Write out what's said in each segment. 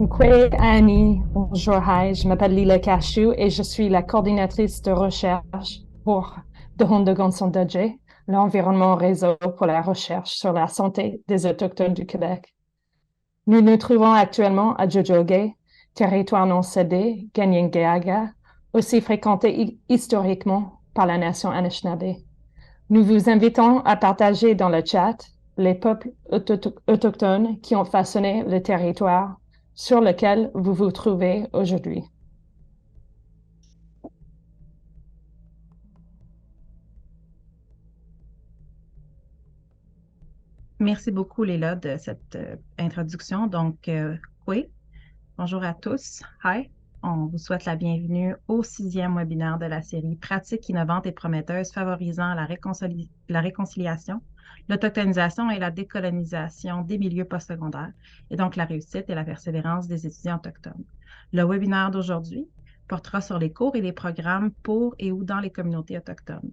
Nkwe Annie, bonjour, hi, je m'appelle Lila Cashew et je suis la coordinatrice de recherche pour The Haut-de-Gonson-Dodgé, l'environnement réseau pour la recherche sur la santé des Autochtones du Québec. Nous nous trouvons actuellement à Tiohtià:ke, territoire non cédé, Kanien'kehá:ka, aussi fréquenté historiquement par la nation Anishinaabe. Nous vous invitons à partager dans le chat les peuples autochtones qui ont façonné le territoire sur lequel vous vous trouvez aujourd'hui. Merci beaucoup, Léla, de cette introduction. Oui, bonjour à tous. Hi, on vous souhaite la bienvenue au 6e webinaire de la série Pratiques innovantes et prometteuses favorisant la réconciliation, l'autochtonisation et la décolonisation des milieux postsecondaires, et donc la réussite et la persévérance des étudiants autochtones. Le webinaire d'aujourd'hui portera sur les cours et les programmes pour et ou dans les communautés autochtones.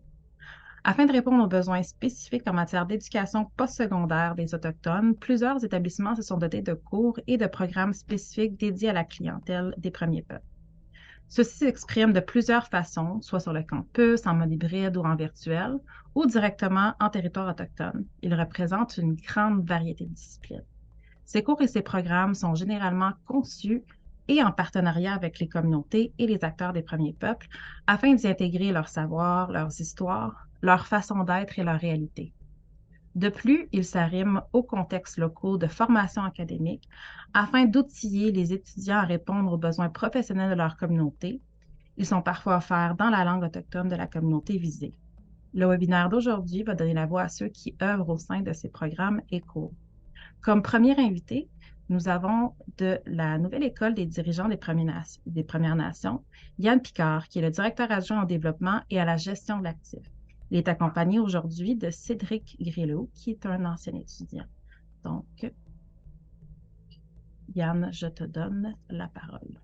Afin de répondre aux besoins spécifiques en matière d'éducation postsecondaire des Autochtones, plusieurs établissements se sont dotés de cours et de programmes spécifiques dédiés à la clientèle des premiers peuples. Ceux-ci s'expriment de plusieurs façons, soit sur le campus, en mode hybride ou en virtuel, ou directement en territoire autochtone. Ils représentent une grande variété de disciplines. Ces cours et ces programmes sont généralement conçus et en partenariat avec les communautés et les acteurs des premiers peuples afin d'y intégrer leur savoir, leurs histoires, leur façon d'être et leur réalité. De plus, ils s'arriment aux contextes locaux de formation académique afin d'outiller les étudiants à répondre aux besoins professionnels de leur communauté. Ils sont parfois offerts dans la langue autochtone de la communauté visée. Le webinaire d'aujourd'hui va donner la voix à ceux qui œuvrent au sein de ces programmes et cours. Comme premier invité, nous avons de la Nouvelle École des dirigeants des Premières Nations, Yann Picard, qui est le directeur adjoint au développement et à la gestion de l'actif. Il est accompagné aujourd'hui de Cédric Grillo, qui est un ancien étudiant. Donc, Yann, je te donne la parole.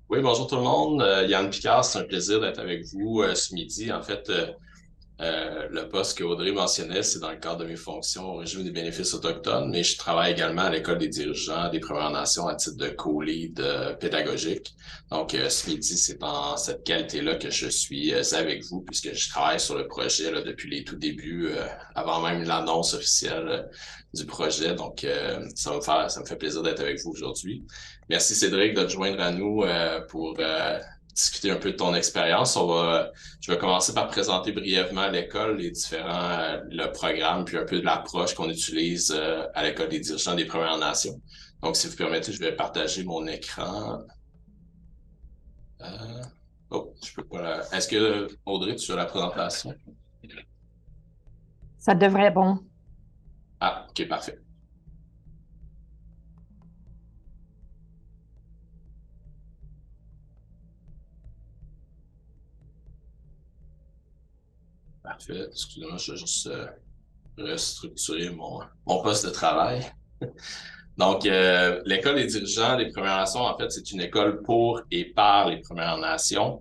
Oui, bonjour tout le monde. Yann Picard, c'est un plaisir d'être avec vous ce midi. En fait, le poste que Audrey mentionnait, c'est dans le cadre de mes fonctions au régime des bénéfices autochtones, mais je travaille également à l'École des dirigeants des Premières Nations à titre de co-lead pédagogique. Donc, ce midi, c'est dans cette qualité-là que je suis avec vous, puisque je travaille sur le projet là, depuis les tout débuts, avant même l'annonce officielle du projet. Donc, ça me fait plaisir d'être avec vous aujourd'hui. Merci Cédric de te joindre à nous pour discuter un peu de ton expérience. Je vais commencer par présenter brièvement à l'école les différents le programme puis un peu de l'approche qu'on utilise à l'École des dirigeants des Premières Nations. Donc, si vous permettez, je vais partager mon écran. Oh, je peux pas. Est-ce que Audrey, tu as la présentation? Ça devrait être bon. Ah, ok, parfait. Parfait. Excusez-moi, je vais juste restructurer mon poste de travail. Donc, l'École des dirigeants des Premières Nations, en fait, c'est une école pour et par les Premières Nations.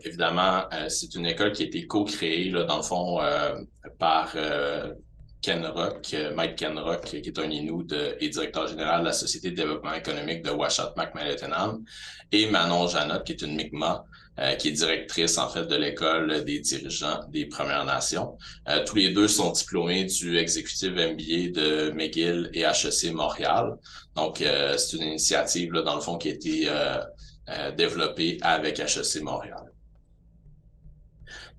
Évidemment, c'est une école qui a été co-créée, là, dans le fond, par Ken Rock, Mike Ken Rock, qui est un Innu et directeur général de la Société de développement économique de Uashat Macmelotenam, et Manon Janot, qui est une Mi'kmaq, qui est directrice, en fait, de l'École des dirigeants des Premières Nations. Tous les deux sont diplômés du Executive MBA de McGill et HEC Montréal. Donc, c'est une initiative, là, dans le fond, qui a été développée avec HEC Montréal.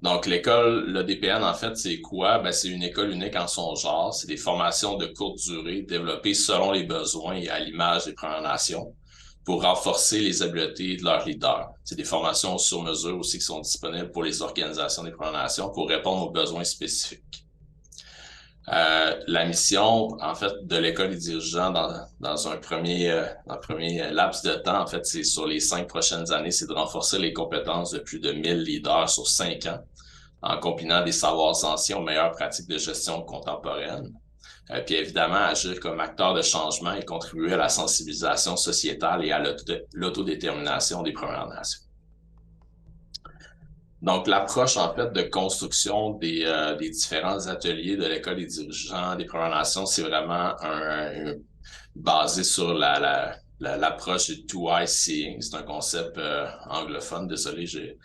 Donc, l'école, le DPN, en fait, c'est quoi? Ben, c'est une école unique en son genre. C'est des formations de courte durée développées selon les besoins et à l'image des Premières Nations pour renforcer les habiletés de leurs leaders. C'est des formations sur mesure aussi qui sont disponibles pour les organisations des Premières Nations pour répondre aux besoins spécifiques. La mission, en fait, de l'École des dirigeants dans un premier laps de temps, en fait, c'est sur les 5 prochaines années, c'est de renforcer les compétences de plus de 1000 leaders sur 5 ans en combinant des savoirs anciens aux meilleures pratiques de gestion contemporaine. Puis évidemment, agir comme acteur de changement et contribuer à la sensibilisation sociétale et à l'autodétermination des Premières Nations. Donc, l'approche, en fait, de construction des différents ateliers de l'École des dirigeants des Premières Nations, c'est vraiment basé sur l'approche du two-eye seeing. C'est un concept anglophone. Désolé, j'ai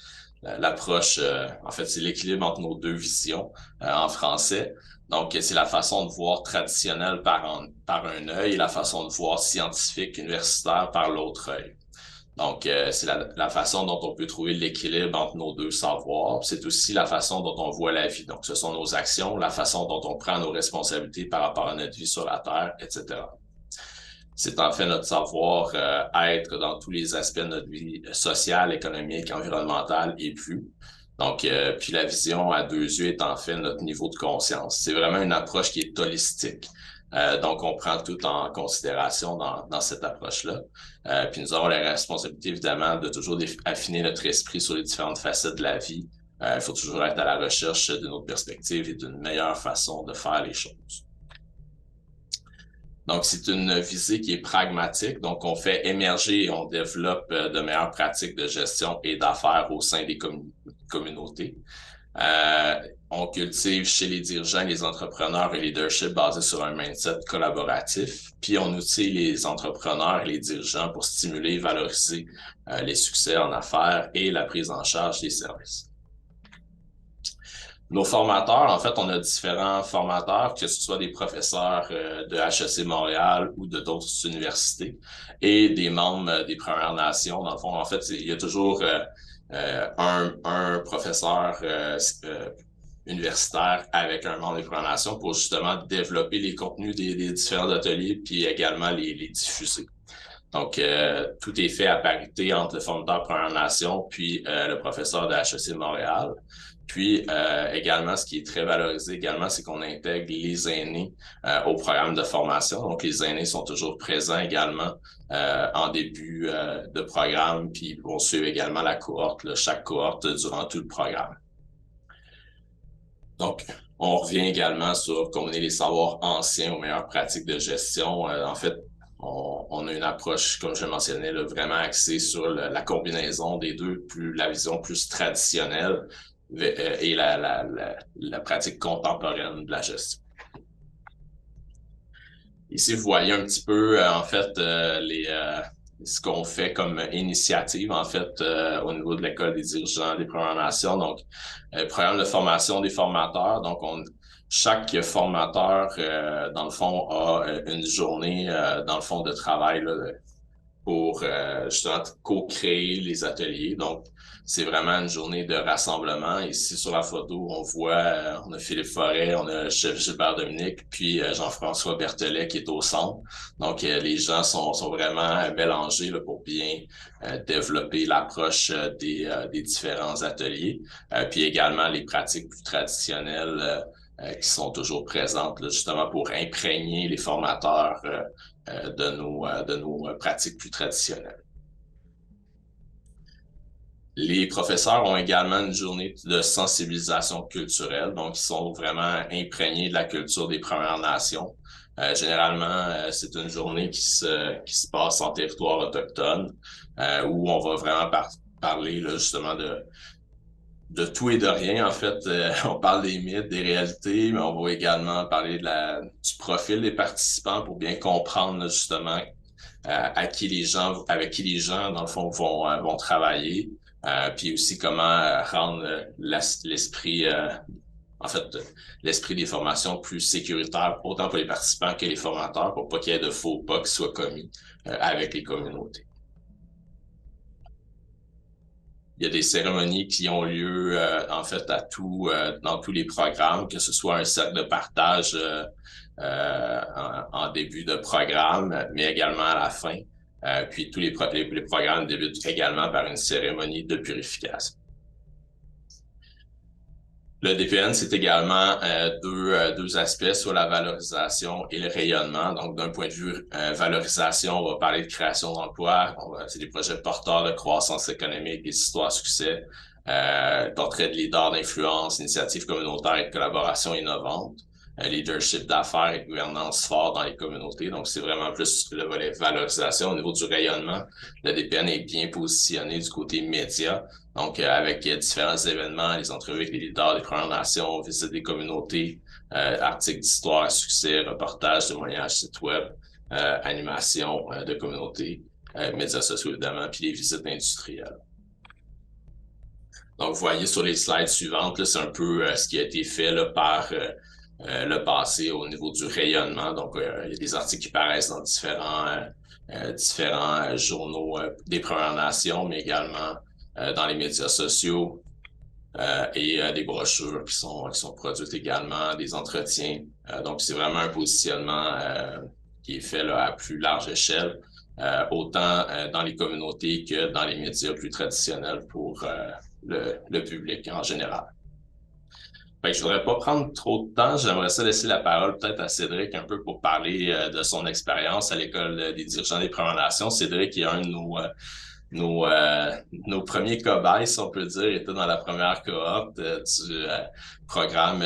l'approche, en fait, c'est l'équilibre entre nos deux visions en français. Donc, c'est la façon de voir traditionnelle par un œil et la façon de voir scientifique, universitaire par l'autre œil. Donc, c'est la façon dont on peut trouver l'équilibre entre nos deux savoirs. C'est aussi la façon dont on voit la vie. Donc, ce sont nos actions, la façon dont on prend nos responsabilités par rapport à notre vie sur la Terre, etc. C'est en fait notre savoir être dans tous les aspects de notre vie sociale, économique, environnementale et plus. Donc, puis la vision à deux yeux est en fait notre niveau de conscience. C'est vraiment une approche qui est holistique. Donc, on prend tout en considération dans cette approche-là. Puis nous avons la responsabilité, évidemment, de toujours affiner notre esprit sur les différentes facettes de la vie. Il faut toujours être à la recherche d'une autre perspective et d'une meilleure façon de faire les choses. Donc, c'est une visée qui est pragmatique. Donc, on fait émerger et on développe de meilleures pratiques de gestion et d'affaires au sein des communautés. On cultive chez les dirigeants, les entrepreneurs et les leadership basé sur un mindset collaboratif. Puis, on outille les entrepreneurs et les dirigeants pour stimuler et valoriser les succès en affaires et la prise en charge des services. Nos formateurs, en fait, on a différents formateurs, que ce soit des professeurs de HEC Montréal ou de d'autres universités et des membres des Premières Nations. Dans le fond, en fait, il y a toujours un professeur universitaire avec un membre des Premières Nations pour justement développer les contenus des différents ateliers puis également les diffuser. Donc, tout est fait à parité entre le formateur Première Nation puis le professeur de HEC Montréal. Puis, également, ce qui est très valorisé également, c'est qu'on intègre les aînés au programme de formation. Donc, les aînés sont toujours présents également en début de programme, puis ils vont suivre également la cohorte, chaque cohorte durant tout le programme. Donc, on revient également sur combiner les savoirs anciens aux meilleures pratiques de gestion. En fait, on a une approche, comme je mentionnais, là, vraiment axée sur la combinaison des deux, la vision plus traditionnelle et la pratique contemporaine de la gestion. Ici, vous voyez un petit peu, en fait, ce qu'on fait comme initiative, en fait, au niveau de l'École des dirigeants des Premières Nations. Donc, programme de formation des formateurs. Donc, chaque formateur, dans le fond, a une journée, dans le fond, de travail là, pour justement co-créer les ateliers. Donc, c'est vraiment une journée de rassemblement. Ici, sur la photo, on voit, on a Philippe Forêt, on a Gilbert Dominique, puis Jean-François Berthelet qui est au centre. Donc, les gens sont vraiment mélangés là, pour bien développer l'approche des différents ateliers. Puis également les pratiques plus traditionnelles qui sont toujours présentes, là, justement pour imprégner les formateurs de nos pratiques plus traditionnelles. Les professeurs ont également une journée de sensibilisation culturelle, donc ils sont vraiment imprégnés de la culture des Premières Nations. Généralement, c'est une journée qui se passe en territoire autochtone, où on va vraiment parler là, justement de tout et de rien. En fait, on parle des mythes, des réalités, mais on va également parler du profil des participants pour bien comprendre là, justement avec qui les gens, dans le fond, vont travailler. Puis aussi comment rendre l'esprit, en fait, l'esprit des formations plus sécuritaire, autant pour les participants que les formateurs, pour pas qu'il y ait de faux pas qui soient commis avec les communautés. Il y a des cérémonies qui ont lieu, en fait, dans tous les programmes, que ce soit un cercle de partage en début de programme, mais également à la fin. Puis tous les programmes débutent également par une cérémonie de purification. Le DPN, c'est également deux aspects sur la valorisation et le rayonnement. Donc, d'un point de vue valorisation, on va parler de création d'emplois. C'est des projets porteurs de croissance économique, des histoires à succès, portraits de leaders d'influence, initiatives communautaires et de collaboration innovantes. leadership d'affaires et gouvernance fort dans les communautés. Donc, c'est vraiment plus le volet valorisation. Au niveau du rayonnement, le DPN est bien positionné du côté média. Donc, avec différents événements, les entrevues avec les leaders des Premières Nations, visite des communautés, articles d'histoire, succès, reportages, témoignages, sites web, animation de communautés, médias sociaux évidemment, puis les visites industrielles. Donc, vous voyez sur les slides suivantes, là, c'est un peu ce qui a été fait là, par le passé au niveau du rayonnement. Donc, il y a des articles qui paraissent dans différents journaux des Premières Nations, mais également dans les médias sociaux et des brochures qui sont produites également, des entretiens. Donc, c'est vraiment un positionnement qui est fait là, à plus large échelle, autant dans les communautés que dans les médias plus traditionnels pour le public en général. Fait que je voudrais pas prendre trop de temps. J'aimerais ça laisser la parole peut-être à Cédric un peu pour parler de son expérience à l'École des dirigeants des Premières Nations. Cédric est un de nos premiers cobayes, si on peut dire, était dans la première cohorte du programme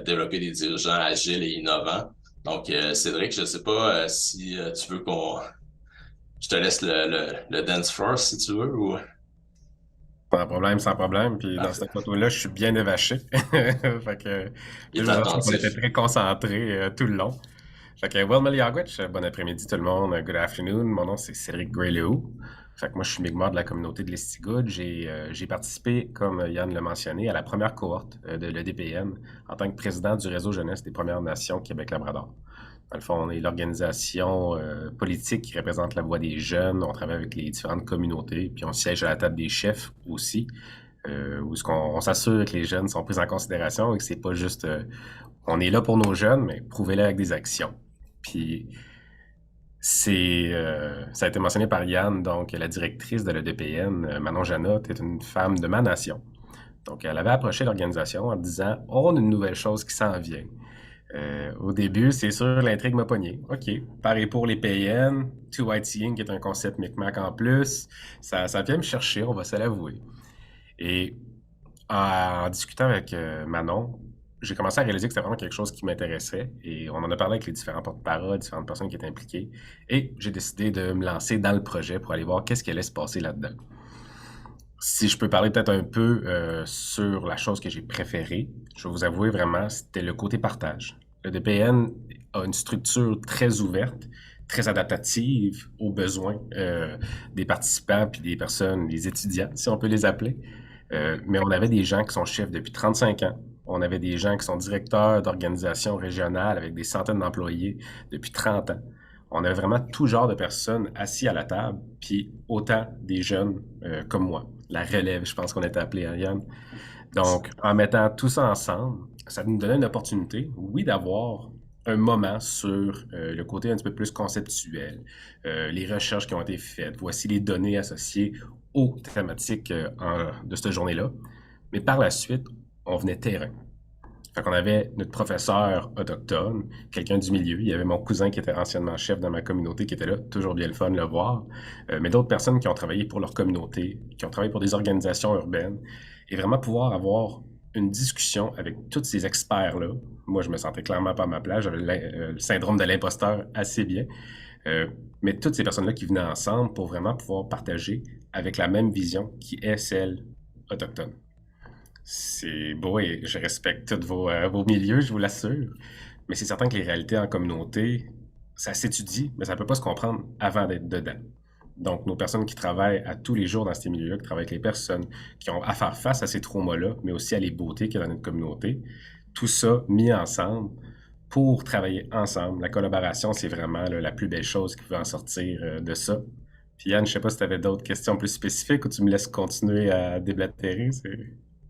Développer des dirigeants agiles et innovants. Donc, Cédric, je sais pas si tu veux je te laisse le dance floor si tu veux ou... Sans problème, sans problème. Puis dans cette photo-là, je suis bien évaché. Fait que on était très concentrés tout le long. Fait que well, Meliagwitch, bon après-midi tout le monde, good afternoon. Mon nom c'est Cédric Gray-Lehoux. Fait que moi je suis Mi'kmaq de la communauté de l'Estigoude. J'ai participé, comme Yann l'a mentionné, à la première cohorte de l'EDPN en tant que président du réseau jeunesse des Premières Nations Québec-Labrador. Dans le fond, on est l'organisation politique qui représente la voix des jeunes. On travaille avec les différentes communautés, puis on siège à la table des chefs aussi, où on s'assure que les jeunes sont pris en considération et que c'est pas juste on est là pour nos jeunes, mais prouvez-le avec des actions. Puis ça a été mentionné par Yann, donc la directrice de l'EDPN, Manon Janot, est une femme de ma nation. Donc elle avait approché l'organisation en disant « On a une nouvelle chose qui s'en vient ». Au début, c'est sûr, l'intrigue m'a pogné. OK, pareil pour les PN, 2YTing qui est un concept Mi'kmaq en plus, ça vient me chercher, on va se l'avouer. Et en discutant avec Manon, j'ai commencé à réaliser que c'était vraiment quelque chose qui m'intéressait et on en a parlé avec les différents porte-parole, différentes personnes qui étaient impliquées et j'ai décidé de me lancer dans le projet pour aller voir qu'est-ce qui allait se passer là-dedans. Si je peux parler peut-être un peu sur la chose que j'ai préférée, je vais vous avouer vraiment, c'était le côté partage. Le DPN a une structure très ouverte, très adaptative aux besoins des participants puis des personnes, les étudiants, si on peut les appeler. Mais on avait des gens qui sont chefs depuis 35 ans. On avait des gens qui sont directeurs d'organisations régionales avec des centaines d'employés depuis 30 ans. On avait vraiment tout genre de personnes assis à la table, puis autant des jeunes comme moi. La relève, je pense qu'on était appelé, hein, Yann. Donc, en mettant tout ça ensemble, ça nous donnait une opportunité, oui, d'avoir un moment sur le côté un petit peu plus conceptuel, les recherches qui ont été faites, voici les données associées aux thématiques de cette journée-là. Mais par la suite, on venait terrain. Fait qu'on avait notre professeur autochtone, quelqu'un du milieu. Il y avait mon cousin qui était anciennement chef de ma communauté qui était là, toujours bien le fun de le voir. Mais d'autres personnes qui ont travaillé pour leur communauté, qui ont travaillé pour des organisations urbaines. Et vraiment pouvoir avoir une discussion avec tous ces experts-là. Moi, je me sentais clairement pas à ma place. J'avais le syndrome de l'imposteur assez bien. Mais toutes ces personnes-là qui venaient ensemble pour vraiment pouvoir partager avec la même vision qui est celle autochtone. C'est beau et je respecte tous vos milieux, je vous l'assure. Mais c'est certain que les réalités en communauté, ça s'étudie, mais ça ne peut pas se comprendre avant d'être dedans. Donc, nos personnes qui travaillent à tous les jours dans ces milieux-là, qui travaillent avec les personnes, qui ont à faire face à ces traumas-là, mais aussi à les beautés qu'il y a dans notre communauté, tout ça mis ensemble pour travailler ensemble. La collaboration, c'est vraiment là, la plus belle chose qui peut en sortir de ça. Puis Yann, je ne sais pas si tu avais d'autres questions plus spécifiques ou tu me laisses continuer à déblatérer.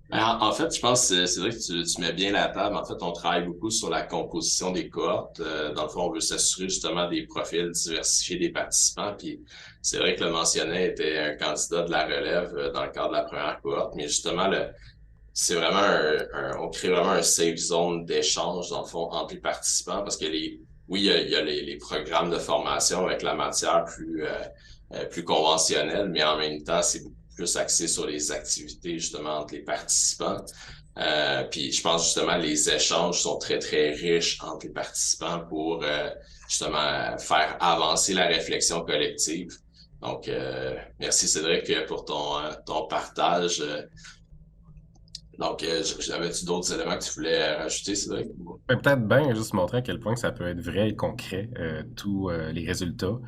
En fait, je pense que c'est vrai que tu mets bien la table. En fait, on travaille beaucoup sur la composition des cohortes. Dans le fond, on veut s'assurer justement des profils diversifiés des participants. Puis c'est vrai que le mentionné était un candidat de la relève dans le cadre de la première cohorte. Mais justement, c'est vraiment on crée vraiment un safe zone d'échange, dans le fond, entre les participants. Parce que il y a les programmes de formation avec la matière plus conventionnelle, mais en même temps, c'est beaucoup plus axé sur les activités justement entre les participants. Puis je pense justement les échanges sont très, très riches entre les participants pour justement faire avancer la réflexion collective. Donc, merci Cédric pour ton partage. Donc, avais-tu d'autres éléments que tu voulais rajouter, Cédric? Peut-être bien juste montrer à quel point ça peut être vrai et concret, tous les résultats.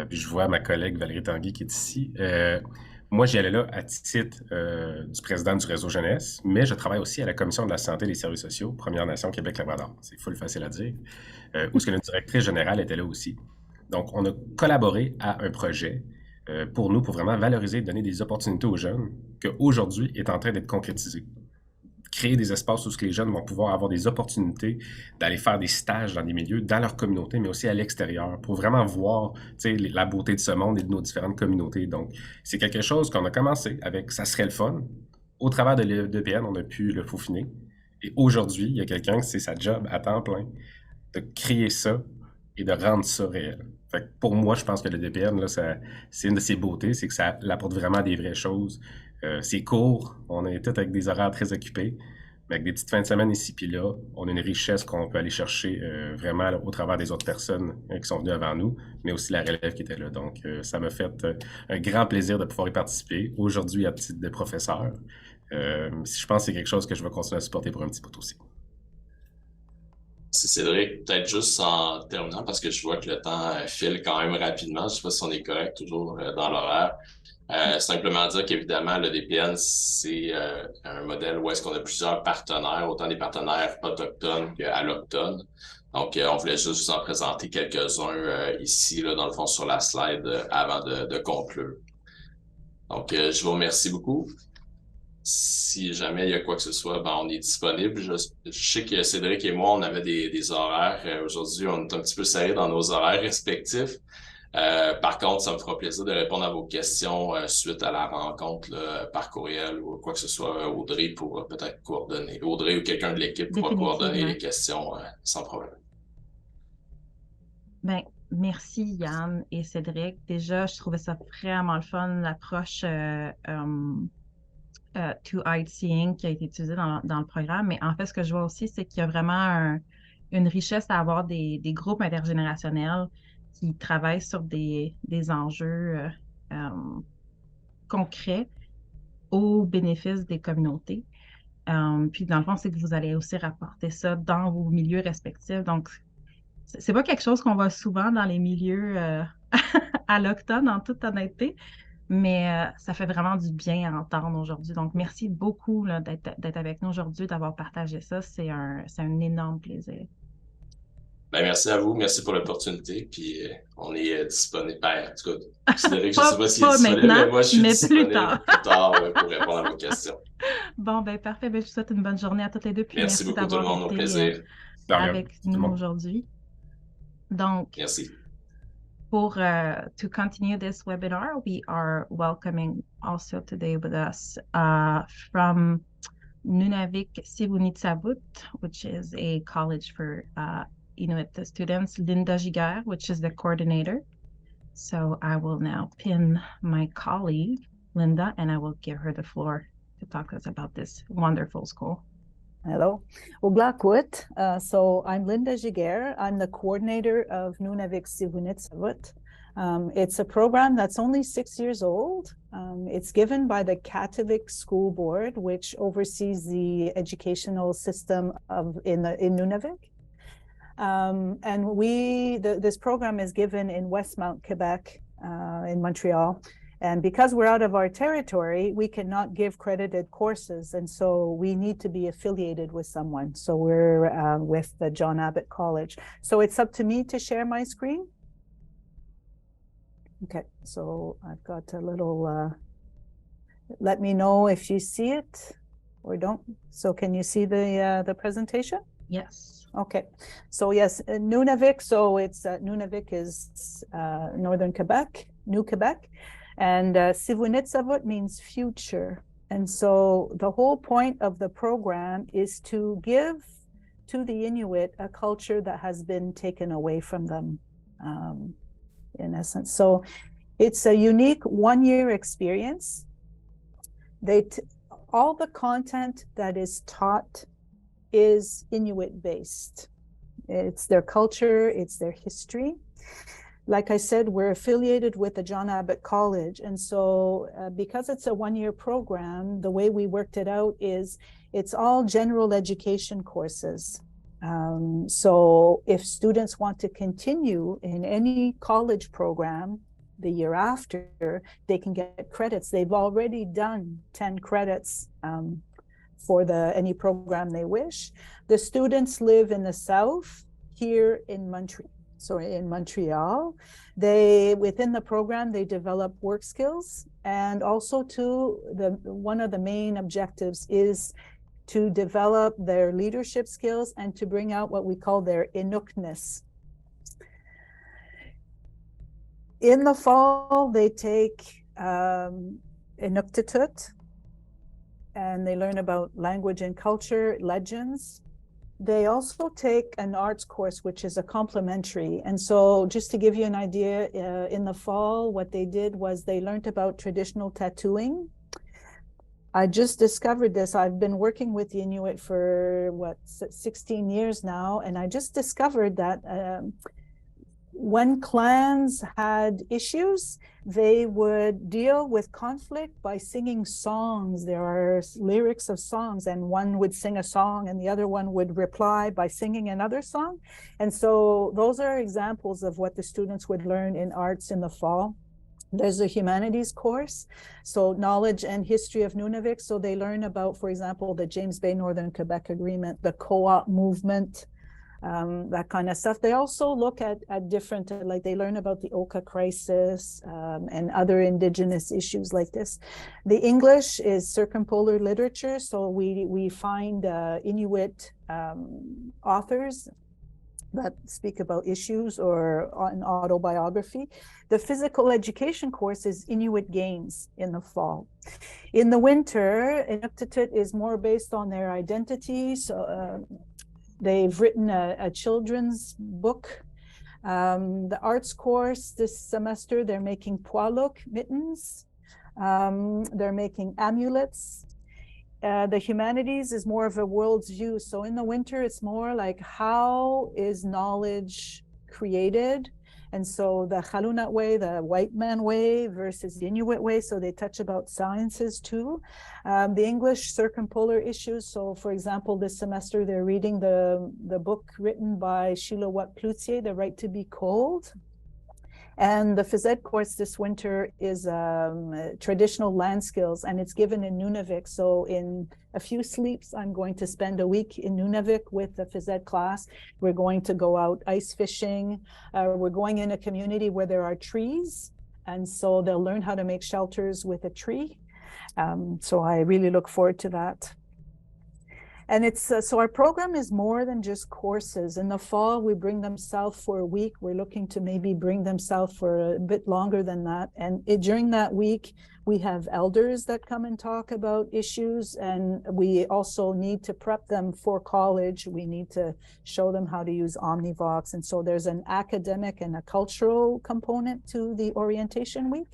Puis je vois ma collègue Valérie Tanguy qui est ici. Moi, j'y allais là à titre du président du réseau jeunesse, mais je travaille aussi à la Commission de la santé et des services sociaux, Première Nation Québec-Labrador. C'est full facile à dire. Où est-ce que notre directrice générale était là aussi. Donc, on a collaboré à un projet pour nous, pour vraiment valoriser et donner des opportunités aux jeunes, qu'aujourd'hui est en train d'être concrétisé. Créer des espaces où les jeunes vont pouvoir avoir des opportunités d'aller faire des stages dans des milieux, dans leur communauté, mais aussi à l'extérieur, pour vraiment voir la beauté de ce monde et de nos différentes communautés. Donc, c'est quelque chose qu'on a commencé avec « ça serait le fun ». Au travers de l'EDPN, on a pu le peaufiner. Et aujourd'hui, il y a quelqu'un que c'est sa job à temps plein de créer ça et de rendre ça réel. Fait que pour moi, je pense que l'EDPN, là, c'est une de ses beautés, c'est que ça apporte vraiment des vraies choses. C'est court, on est tous avec des horaires très occupés, mais avec des petites fins de semaine ici puis là, on a une richesse qu'on peut aller chercher vraiment là, au travers des autres personnes qui sont venues avant nous, mais aussi la relève qui était là. Donc, ça m'a fait un grand plaisir de pouvoir y participer, aujourd'hui à titre de professeur. Je pense que c'est quelque chose que je vais continuer à supporter pour un petit bout aussi. C'est Cédric, peut-être juste en terminant, parce que je vois que le temps file quand même rapidement. Je ne sais pas si on est correct toujours dans l'horaire. Simplement dire qu'évidemment, le DPN, c'est un modèle où est-ce qu'on a plusieurs partenaires, autant des partenaires autochtones qu'allochtones. Donc, on voulait juste vous en présenter quelques-uns ici, là, dans le fond, sur la slide avant de conclure. Donc, je vous remercie beaucoup. Si jamais il y a quoi que ce soit, ben, on est disponible. Je sais que Cédric et moi, on avait des horaires. Aujourd'hui, on est un petit peu serrés dans nos horaires respectifs. Par contre, ça me fera plaisir de répondre à vos questions suite à la rencontre là, par courriel ou quoi que ce soit. Audrey pourra peut-être coordonner. Audrey ou quelqu'un de l'équipe pourra coordonner les questions sans problème. Ben, merci Yann et Cédric. Déjà, je trouvais ça vraiment le fun, l'approche to Eye Seeing qui a été utilisée dans le programme. Mais en fait, ce que je vois aussi, c'est qu'il y a vraiment une richesse à avoir des groupes intergénérationnels qui travaillent sur des enjeux concrets au bénéfice des communautés. Puis, dans le fond, c'est que vous allez aussi rapporter ça dans vos milieux respectifs. Donc, c'est pas quelque chose qu'on voit souvent dans les milieux allochtones, en toute honnêteté, mais ça fait vraiment du bien à entendre aujourd'hui. Donc, merci beaucoup là, d'être avec nous aujourd'hui, d'avoir partagé ça. C'est un énorme plaisir. Ben, merci à vous, merci pour l'opportunité. Puis on est disponible. Ben, en tout cas, Cédric, je ne sais pas s'il est disponible, mais moi, je suis disponible plus tard pour répondre à vos questions. Bon, ben parfait. Ben, je vous souhaite une bonne journée à toutes les deux. Puis merci beaucoup tout le monde, au plaisir. Avec nous aujourd'hui. Donc, merci. To continue this webinar, we are welcoming also today with us from Nunavik Sivunitsavut, which is a college for Inuit students, Linda Giguère, which is the coordinator. So I will now pin my colleague, Linda, and I will give her the floor to talk to us about this wonderful school. Hello. Uglakut. So I'm Linda Giguère. I'm the coordinator of Nunavik Sivunitsavut. It's a program that's only 6 years old. It's given by the Catholic School Board, which oversees the educational system in Nunavik. And this program is given in Westmount, Quebec, in Montreal. And because we're out of our territory, we cannot give credited courses. And so we need to be affiliated with someone. So we're with the John Abbott College. So it's up to me to share my screen. Okay, so I've got a little, let me know if you see it or don't. So can you see the presentation? Yes. Okay, so yes, Nunavik. So it's Nunavik is Northern Quebec, New Quebec. And Sivunitsavut means future. And so the whole point of the program is to give to the Inuit a culture that has been taken away from them, in essence. So it's a unique one-year experience. all the content that is taught is Inuit based. It's their culture, it's their history. Like I said, we're affiliated with the John Abbott College. And so because it's a one-year program, the way we worked it out is it's all general education courses. So if students want to continue in any college program the year after, they can get credits. They've already done 10 credits for any program they wish. The students live in the South, here in Montreal. They, within the program, they develop work skills, and also too, one of the main objectives is to develop their leadership skills and to bring out what we call their Inukness. In the fall, they take Inuktitut, and they learn about language and culture, legends. They also take an arts course, which is a complementary. And so just to give you an idea, in the fall, what they did was they learned about traditional tattooing. I just discovered this. I've been working with the Inuit for 16 years now. And I just discovered that when clans had issues, they would deal with conflict by singing songs. There are lyrics of songs, and one would sing a song and the other one would reply by singing another song. And so those are examples of what the students would learn in arts in the fall. There's a humanities course, so knowledge and history of Nunavik. So they learn about, for example, the James Bay Northern Quebec Agreement, the co-op movement, that kind of stuff. They also look at different, like they learn about the Oka crisis and other Indigenous issues like this. The English is circumpolar literature, so we find Inuit authors that speak about issues or an autobiography. The physical education course is Inuit Games in the fall. In the winter, Inuktitut is more based on their identity. So they've written a children's book. The arts course this semester, they're making pualuk, mittens. They're making amulets. The humanities is more of a world's view. So in the winter, it's more like how is knowledge created? And so the Chalunat way, the white man way versus the Inuit way. So they touch about sciences too. The English circumpolar issues. So for example, this semester, they're reading the book written by Sheila Watt-Cloutier, The Right to Be Cold. And the phys ed course this winter is traditional land skills, and it's given in Nunavik. So in a few sleeps, I'm going to spend a week in Nunavik with the phys ed class. We're going to go out ice fishing. We're going in a community where there are trees, and so they'll learn how to make shelters with a tree. So I really look forward to that. And it's so our program is more than just courses. In the fall, we bring them south for a week. We're looking to maybe bring them south for a bit longer than that. And during that week, we have elders that come and talk about issues. And we also need to prep them for college. We need to show them how to use Omnivox. And so there's an academic and a cultural component to the orientation week.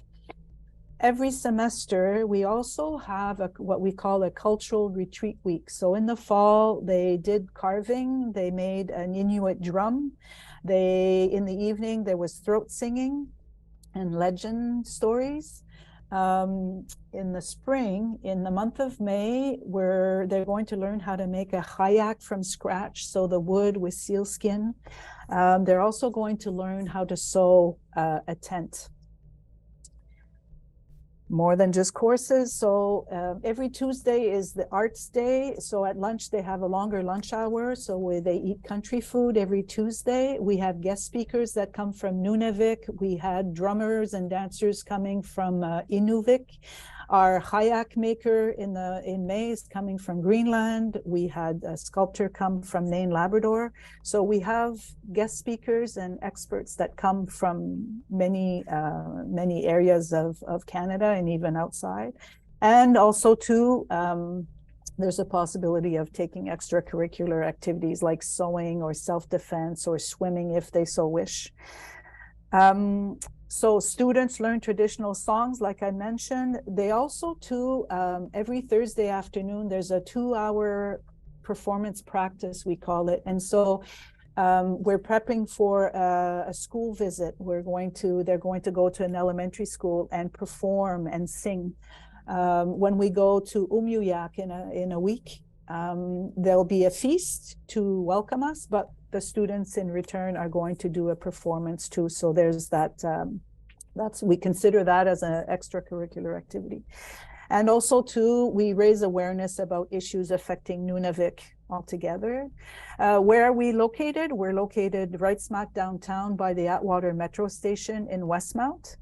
Every semester, we also have what we call a cultural retreat week. So in the fall, they did carving. They made an Inuit drum. In the evening, there was throat singing and legend stories. In the spring, in the month of May, they're going to learn how to make a hayak from scratch, so the wood with sealskin. They're also going to learn how to sew a tent. More than just courses. So every Tuesday is the arts day. So at lunch, they have a longer lunch hour. So where they eat country food every Tuesday. We have guest speakers that come from Nunavik. We had drummers and dancers coming from Inuvik. Our hayak maker in May is coming from Greenland. We had a sculptor come from Nain, Labrador. So we have guest speakers and experts that come from many areas of Canada and even outside. And also too, there's a possibility of taking extracurricular activities like sewing or self-defense or swimming if they so wish. So students learn traditional songs, like I mentioned. They also, too, every Thursday afternoon, there's a 2-hour performance practice, we call it. And so we're prepping for a school visit. They're going to go to an elementary school and perform and sing. When we go to Umiuyak in a week, there'll be a feast to welcome us, but the students in return are going to do a performance too. So there's that, we consider that as an extracurricular activity. And also too, we raise awareness about issues affecting Nunavik altogether. Where are we located? We're located right smack downtown by the Atwater Metro Station in Westmount.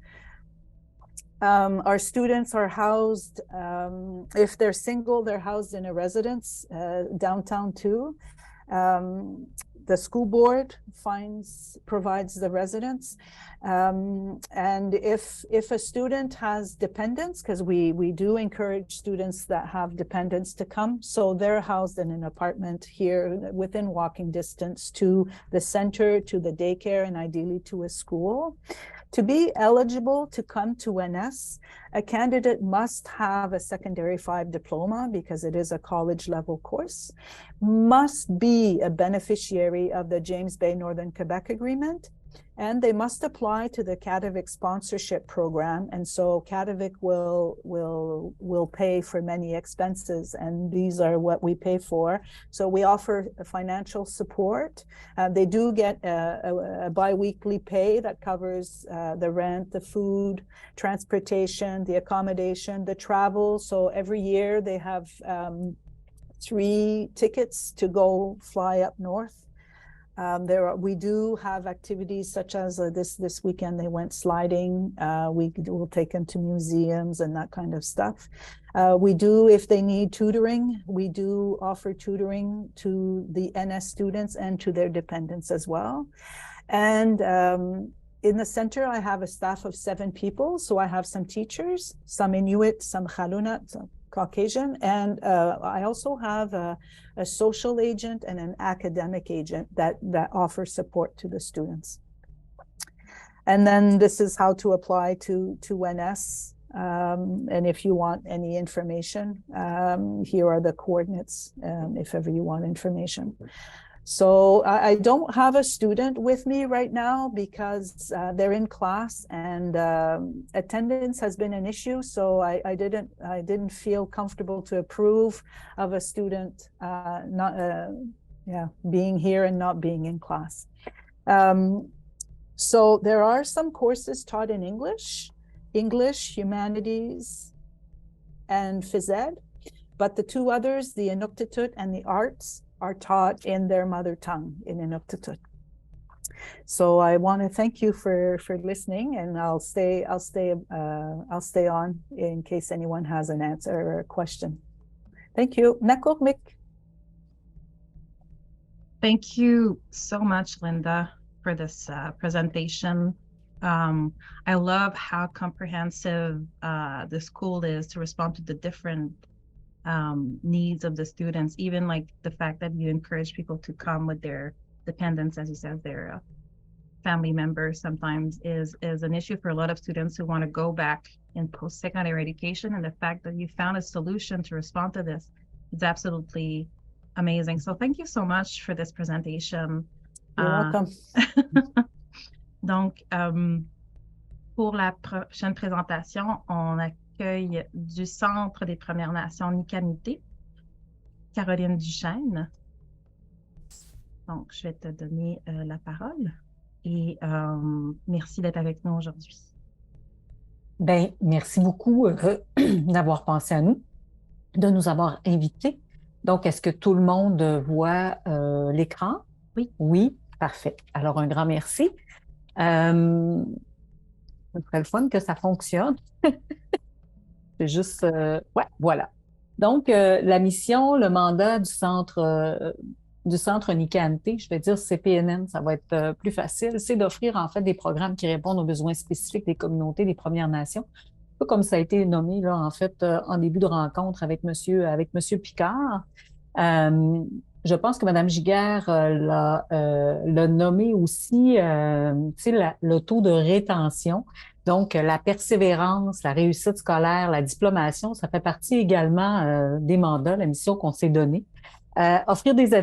Our students are housed, if they're single, they're housed in a residence downtown too. The school board provides the residence. And if a student has dependents, because we do encourage students that have dependents to come, so they're housed in an apartment here within walking distance to the center, to the daycare, and ideally to a school. To be eligible to come to NS, a candidate must have a secondary 5 diploma because it is a college level course, must be a beneficiary of the James Bay Northern Quebec Agreement, and they must apply to the Kativik sponsorship program. And so Kativik will pay for many expenses, and these are what we pay for. So we offer financial support. They do get a biweekly pay that covers the rent, the food, transportation, the accommodation, the travel. So every year they have 3 tickets to go fly up north. We do have activities such as this weekend they went sliding. We will take them to museums and that kind of stuff. We do, if they need tutoring, we do offer tutoring to the NS students and to their dependents as well. And in the center, I have a staff of 7 people. So I have some teachers, some Inuit, some Chalunat, some Caucasian, and I also have a social agent and an academic agent that offer support to the students. And then this is how to apply to NS. And if you want any information, here are the coordinates if ever you want information. So I don't have a student with me right now because they're in class, and attendance has been an issue. So I didn't feel comfortable to approve of a student being here and not being in class. So there are some courses taught in English, humanities, and phys ed, but the 2 others, the Inuktitut and the arts, are taught in their mother tongue, in Inuktitut. So I want to thank you for listening, and I'll stay on in case anyone has an answer or a question. Thank you. Nakormik. Thank you so much, Linda, for this presentation. I love how comprehensive the school is to respond to the different needs of the students, even like the fact that you encourage people to come with their dependents, as you said, their family members sometimes is an issue for a lot of students who want to go back in post-secondary education. And the fact that you found a solution to respond to this is absolutely amazing. So thank you so much for this presentation. You're welcome. Donc, pour la prochaine présentation, on accueille du Centre des Premières Nations Nikanité, Caroline Duchesne. Donc, je vais te donner la parole et merci d'être avec nous aujourd'hui. Bien, merci beaucoup d'avoir pensé à nous, de nous avoir invités. Donc, est-ce que tout le monde voit l'écran? Oui. Oui, parfait. Alors, un grand merci. Ce serait le fun que ça fonctionne. C'est juste... ouais, voilà. Donc, la mission, le mandat du centre Nikanité, je vais dire CPNN, ça va être plus facile, c'est d'offrir en fait des programmes qui répondent aux besoins spécifiques des communautés des Premières Nations. Un peu comme ça a été nommé là, en fait, en début de rencontre avec Monsieur Picard. je pense que Mme Giguère l'a nommé aussi, le taux de rétention. Donc, la persévérance, la réussite scolaire, la diplomation, ça fait partie également des mandats, la mission qu'on s'est donnée. Offrir des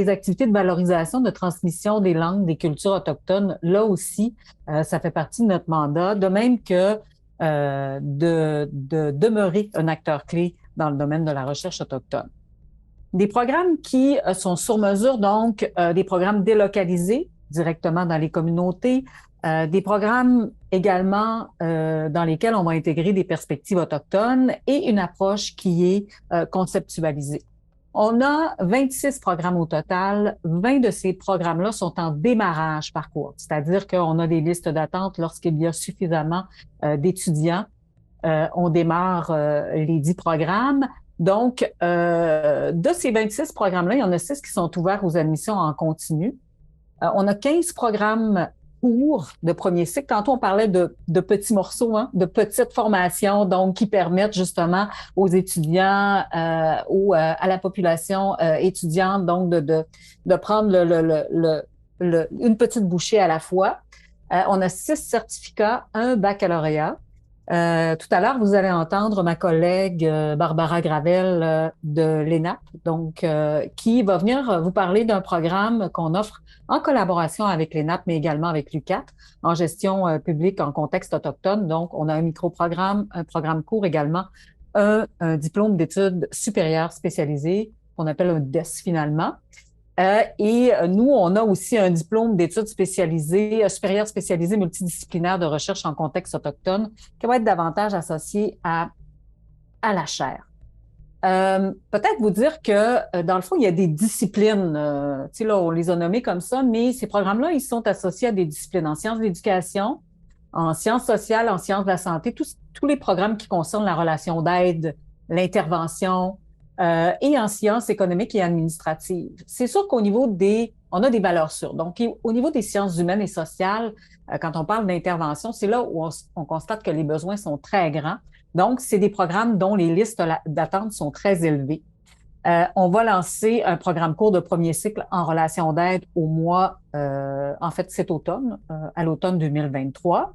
activités de valorisation, de transmission des langues, des cultures autochtones, là aussi, ça fait partie de notre mandat, de même que de demeurer un acteur clé dans le domaine de la recherche autochtone. Des programmes qui sont sur mesure, donc des programmes délocalisés directement dans les communautés, des programmes également dans lesquels on va intégrer des perspectives autochtones et une approche qui est conceptualisée. On a 26 programmes au total. 20 de ces programmes-là sont en démarrage par cours, c'est-à-dire qu'on a des listes d'attente lorsqu'il y a suffisamment d'étudiants. On démarre les 10 programmes. Donc, de ces 26 programmes-là, il y en a 6 qui sont ouverts aux admissions en continu. On a 15 programmes courts de premier cycle. Tantôt, on parlait de petits morceaux, de petites formations, donc qui permettent justement aux étudiants ou à la population étudiante donc de prendre une petite bouchée à la fois. On a 6 certificats, un baccalauréat. Tout à l'heure, vous allez entendre ma collègue Barbara Gravel de l'ENAP, donc qui va venir vous parler d'un programme qu'on offre en collaboration avec l'ENAP, mais également avec l'UQAT, en gestion publique en contexte autochtone. Donc, on a un micro-programme, un programme court également, un diplôme d'études supérieures spécialisées, qu'on appelle un DES finalement. Et nous, on a aussi un diplôme d'études spécialisées, supérieures spécialisées multidisciplinaires de recherche en contexte autochtone, qui va être davantage associé à la chaire. Peut-être vous dire que, dans le fond, il y a des disciplines, tu sais, là, on les a nommées comme ça, mais ces programmes-là, ils sont associés à des disciplines en sciences de l'éducation, en sciences sociales, en sciences de la santé, tous les programmes qui concernent la relation d'aide, l'intervention, et en sciences économiques et administratives. C'est sûr qu'au niveau on a des valeurs sûres. Donc, au niveau des sciences humaines et sociales, quand on parle d'intervention, c'est là où on constate que les besoins sont très grands. Donc, c'est des programmes dont les listes d'attente sont très élevées. On va lancer un programme court de premier cycle en relation d'aide au mois, cet automne, à l'automne 2023.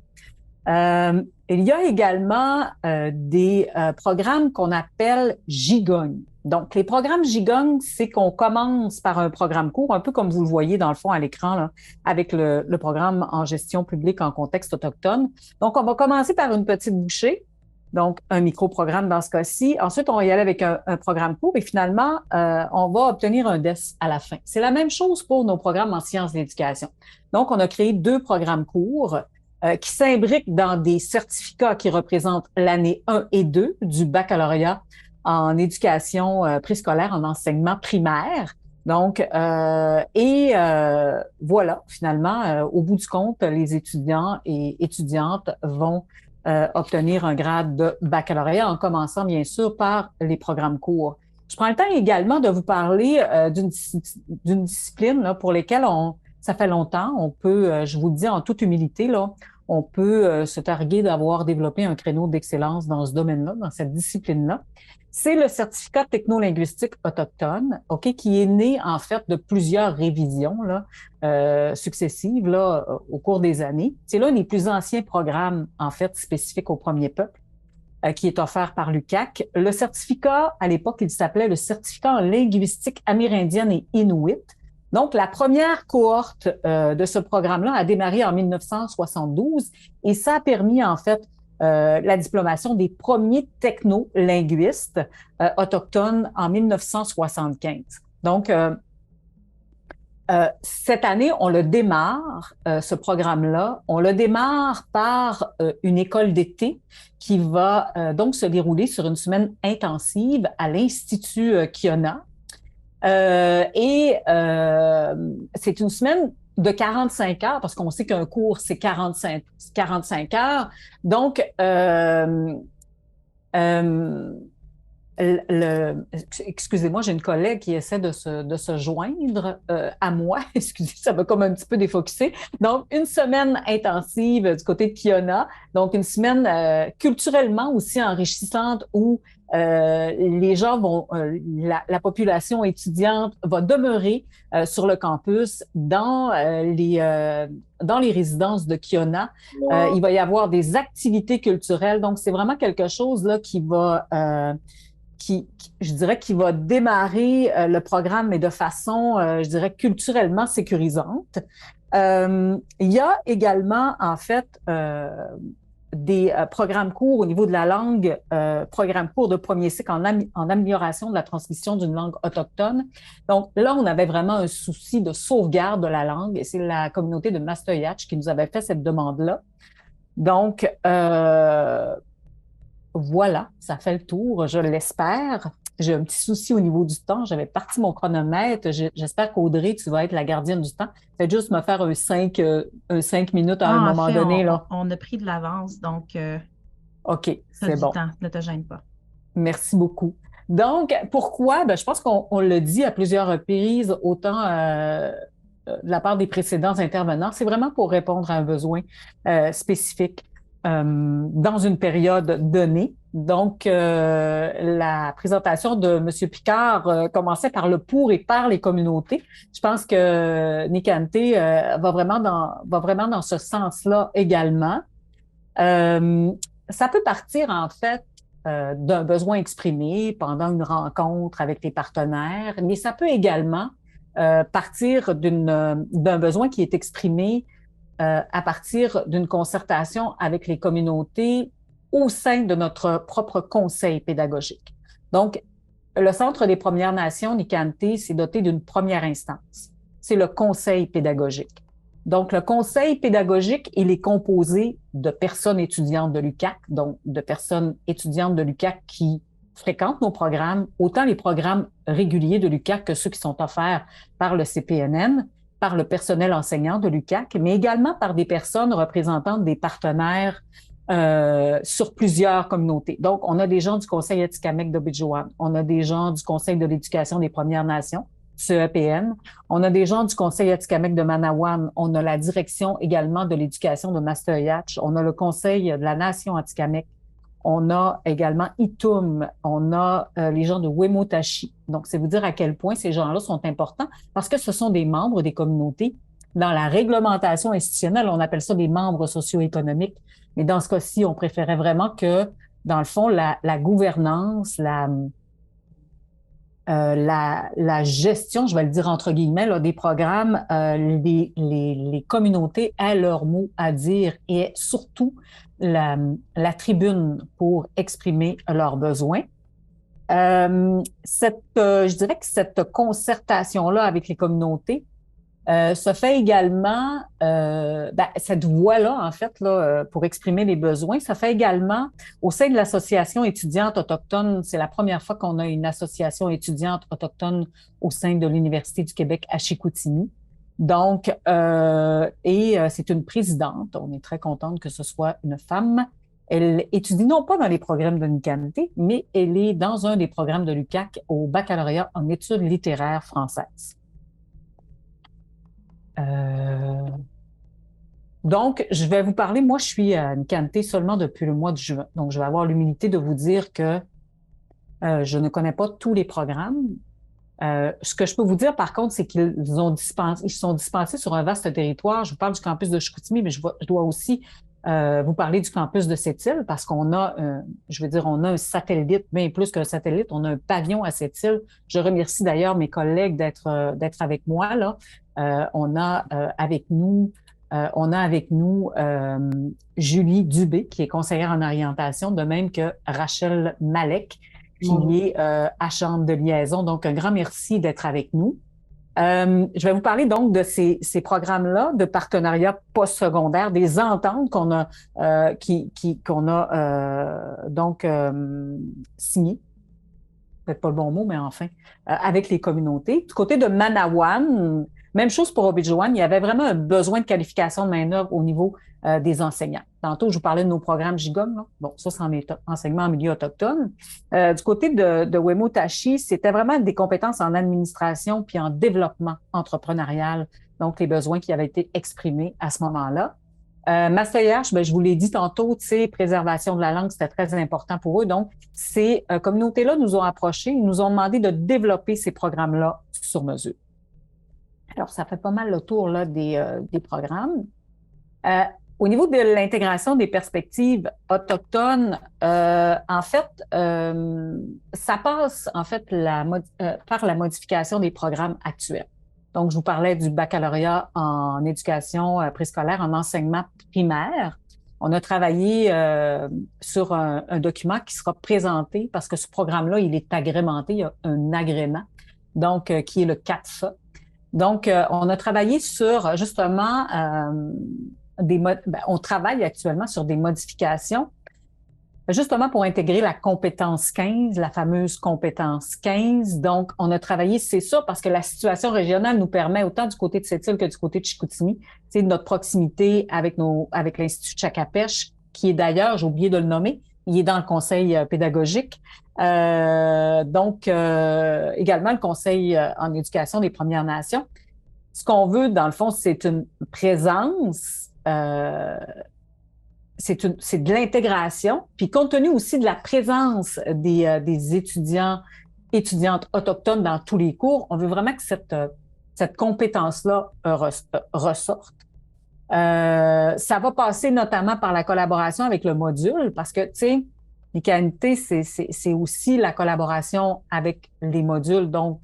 Il y a également des programmes qu'on appelle gigognes. Donc, les programmes gigognes, c'est qu'on commence par un programme court, un peu comme vous le voyez dans le fond à l'écran, là, avec le programme en gestion publique en contexte autochtone. Donc, on va commencer par une petite bouchée, donc un micro-programme dans ce cas-ci. Ensuite, on va y aller avec un programme court et finalement, on va obtenir un DES à la fin. C'est la même chose pour nos programmes en sciences de l'éducation. Donc, on a créé 2 programmes courts qui s'imbriquent dans des certificats qui représentent l'année 1 et 2 du baccalauréat en éducation préscolaire, en enseignement primaire. Donc, voilà, finalement, au bout du compte, les étudiants et étudiantes vont obtenir un grade de baccalauréat en commençant, bien sûr, par les programmes courts. Je prends le temps également de vous parler d'une discipline là, pour lesquelles ça fait longtemps. On peut, je vous le dis en toute humilité, là, on peut se targuer d'avoir développé un créneau d'excellence dans ce domaine-là, dans cette discipline-là. C'est le certificat technolinguistique autochtone, OK, qui est né, en fait, de plusieurs révisions là, successives là, au cours des années. C'est l'un des plus anciens programmes, en fait, spécifiques au premier peuple, qui est offert par l'UQAC. Le certificat, à l'époque, il s'appelait le certificat en linguistique amérindienne et inuit. Donc, la première cohorte de ce programme-là a démarré en 1972 et ça a permis, en fait, la diplomation des premiers technolinguistes autochtones en 1975. Donc, cette année, on le démarre, ce programme-là, on le démarre par une école d'été qui va donc se dérouler sur une semaine intensive à l'Institut Kiona. C'est une semaine de 45 heures, parce qu'on sait qu'un cours, c'est 45 heures. Donc, excusez-moi, j'ai une collègue qui essaie de se joindre à moi. Excusez, ça m'a comme un petit peu défocusé. Donc, une semaine intensive du côté de Kiona. Donc, une semaine culturellement aussi enrichissante où les gens vont, la population étudiante va demeurer sur le campus dans les résidences de Kiona. Il va y avoir des activités culturelles. Donc, c'est vraiment quelque chose là qui va je dirais, qui va démarrer le programme, mais de façon, je dirais, culturellement sécurisante. Il y a également, en fait, des programmes courts au niveau de la langue, programmes courts de premier cycle en amélioration de la transmission d'une langue autochtone. Donc là, on avait vraiment un souci de sauvegarde de la langue et c'est la communauté de Mastoyatch qui nous avait fait cette demande-là. Donc, voilà, ça fait le tour, je l'espère. J'ai un petit souci au niveau du temps. J'avais parti mon chronomètre. J'espère qu'Audrey, tu vas être la gardienne du temps. Faites juste me faire un 5 minutes à un moment donné. Là. On a pris de l'avance, donc OK, c'est bon. Temps, ne te gêne pas. Merci beaucoup. Donc, pourquoi? Je pense qu'on l'a dit à plusieurs reprises, autant de la part des précédents intervenants. C'est vraiment pour répondre à un besoin spécifique. Dans une période donnée. Donc, la présentation de M. Picard commençait par le pour et par les communautés. Je pense que Nicanthe va vraiment dans ce sens-là également. Ça peut partir, en fait, d'un besoin exprimé pendant une rencontre avec les partenaires, mais ça peut également partir d'un besoin qui est exprimé à partir d'une concertation avec les communautés au sein de notre propre conseil pédagogique. Donc, le Centre des Premières Nations, Nicanthe, s'est doté d'une première instance. C'est le conseil pédagogique. Donc, le conseil pédagogique, il est composé de personnes étudiantes de l'UQAC, donc de personnes étudiantes de l'UQAC qui fréquentent nos programmes, autant les programmes réguliers de l'UQAC que ceux qui sont offerts par le CPNN, par le personnel enseignant de l'UQAC, mais également par des personnes représentantes des partenaires sur plusieurs communautés. Donc, on a des gens du Conseil Atikamekw d'Obidjouan, on a des gens du Conseil de l'éducation des Premières Nations, CEPN, on a des gens du Conseil Atikamekw de Manawan, on a la direction également de l'éducation de Mastoyatch, on a le Conseil de la Nation Atikamekw, on a également Itum, on a les gens de Wemotaci. Donc, c'est vous dire à quel point ces gens-là sont importants parce que ce sont des membres des communautés. Dans la réglementation institutionnelle, on appelle ça des membres socio-économiques. Mais dans ce cas-ci, on préférait vraiment que, dans le fond, la gouvernance, la gestion, je vais le dire entre guillemets, là, des programmes, les communautés aient leur mot à dire et surtout la tribune pour exprimer leurs besoins. Je dirais que cette concertation-là avec les communautés se fait également, cette voie-là, en fait, là, pour exprimer les besoins, ça fait également au sein de l'association étudiante autochtone. C'est la première fois qu'on a une association étudiante autochtone au sein de l'Université du Québec à Chicoutimi. Donc, c'est une présidente. On est très contente que ce soit une femme. Elle étudie non pas dans les programmes de Nicanthe, mais elle est dans un des programmes de l'UQAC au baccalauréat en études littéraires françaises. Donc, je vais vous parler, moi je suis à Nicanthe seulement depuis le mois de juin, donc je vais avoir l'humilité de vous dire que je ne connais pas tous les programmes. Ce que je peux vous dire par contre, c'est qu'ils sont dispensés sur un vaste territoire. Je vous parle du campus de Chicoutimi, mais je dois aussi vous parler du campus de Sept-Îles parce qu'on a, on a un satellite, bien plus qu'un satellite, on a un pavillon à Sept-Îles. Je remercie d'ailleurs mes collègues d'être avec moi là. On a avec nous Julie Dubé, qui est conseillère en orientation, de même que Rachel Malek, qui est à Chambre de liaison. Donc, un grand merci d'être avec nous. Je vais vous parler donc de ces programmes-là de partenariat postsecondaire, des ententes qu'on a signées. Peut-être pas le bon mot, mais enfin, avec les communautés. Du côté de Manawan, même chose pour Obidjouan, il y avait vraiment un besoin de qualification de main-d'œuvre au niveau des enseignants. Tantôt, je vous parlais de nos programmes GIGOM. Là. Bon, ça, c'est en enseignement en milieu autochtone. Du côté de Wemotaci, c'était vraiment des compétences en administration puis en développement entrepreneurial, donc les besoins qui avaient été exprimés à ce moment-là. Mastoyage, ben, je vous l'ai dit tantôt, tu sais, préservation de la langue, c'était très important pour eux. Donc, ces communautés-là nous ont approchés, ils nous ont demandé de développer ces programmes-là sur mesure. Alors, ça fait pas mal le tour là, des programmes. Au niveau de l'intégration des perspectives autochtones, en fait, ça passe en fait par la modification des programmes actuels. Donc, je vous parlais du baccalauréat en éducation préscolaire, en enseignement primaire. On a travaillé sur un document qui sera présenté parce que ce programme-là, il est agrémenté, il y a un agrément, donc qui est le CATFA. Donc, on a travaillé sur justement on travaille actuellement sur des modifications justement pour intégrer la compétence 15, la fameuse compétence 15. Donc, on a travaillé, c'est ça, parce que la situation régionale nous permet, autant du côté de Sept-Îles que du côté de Chicoutimi, c'est notre proximité avec l'Institut Tchakapèche, qui est d'ailleurs, j'ai oublié de le nommer, il est dans le conseil pédagogique. Donc, également le conseil en éducation des Premières Nations. Ce qu'on veut, dans le fond, c'est une présence, c'est de l'intégration, puis compte tenu aussi de la présence des étudiantes autochtones dans tous les cours, on veut vraiment que cette compétence-là ressorte. Ça va passer notamment par la collaboration avec le module, parce que, tu sais, l'ICANT, c'est aussi la collaboration avec les modules, donc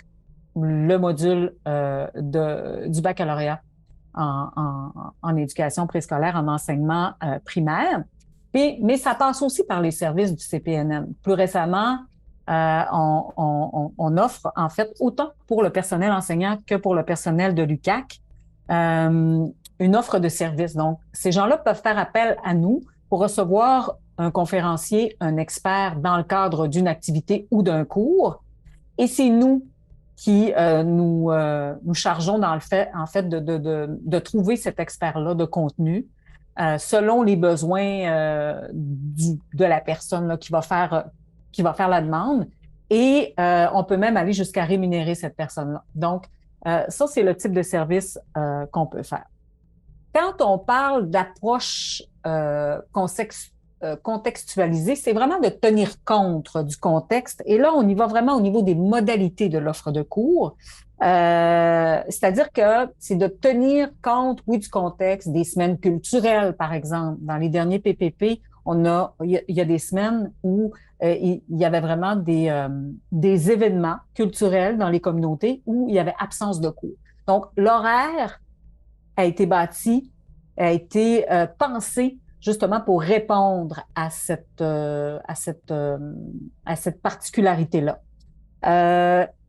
le module du baccalauréat en éducation préscolaire, en enseignement primaire. Mais ça passe aussi par les services du CPNN. Plus récemment, on offre, en fait, autant pour le personnel enseignant que pour le personnel de l'UQAC, une offre de service. Donc, ces gens-là peuvent faire appel à nous pour recevoir un conférencier, un expert dans le cadre d'une activité ou d'un cours. Et c'est nous qui nous chargeons dans le fait, en fait, de trouver cet expert-là de contenu selon les besoins de la personne là, qui va faire la demande. Et on peut même aller jusqu'à rémunérer cette personne-là. Donc, ça, c'est le type de service qu'on peut faire. Quand on parle d'approche contextualisée, c'est vraiment de tenir compte du contexte. Et là, on y va vraiment au niveau des modalités de l'offre de cours. C'est-à-dire que c'est de tenir compte, oui, du contexte, des semaines culturelles, par exemple. Dans les derniers PPP, il y a des semaines où il y avait vraiment des événements culturels dans les communautés où il y avait absence de cours. Donc, l'horaire a été bâti, a été pensé justement pour répondre à cette particularité-là.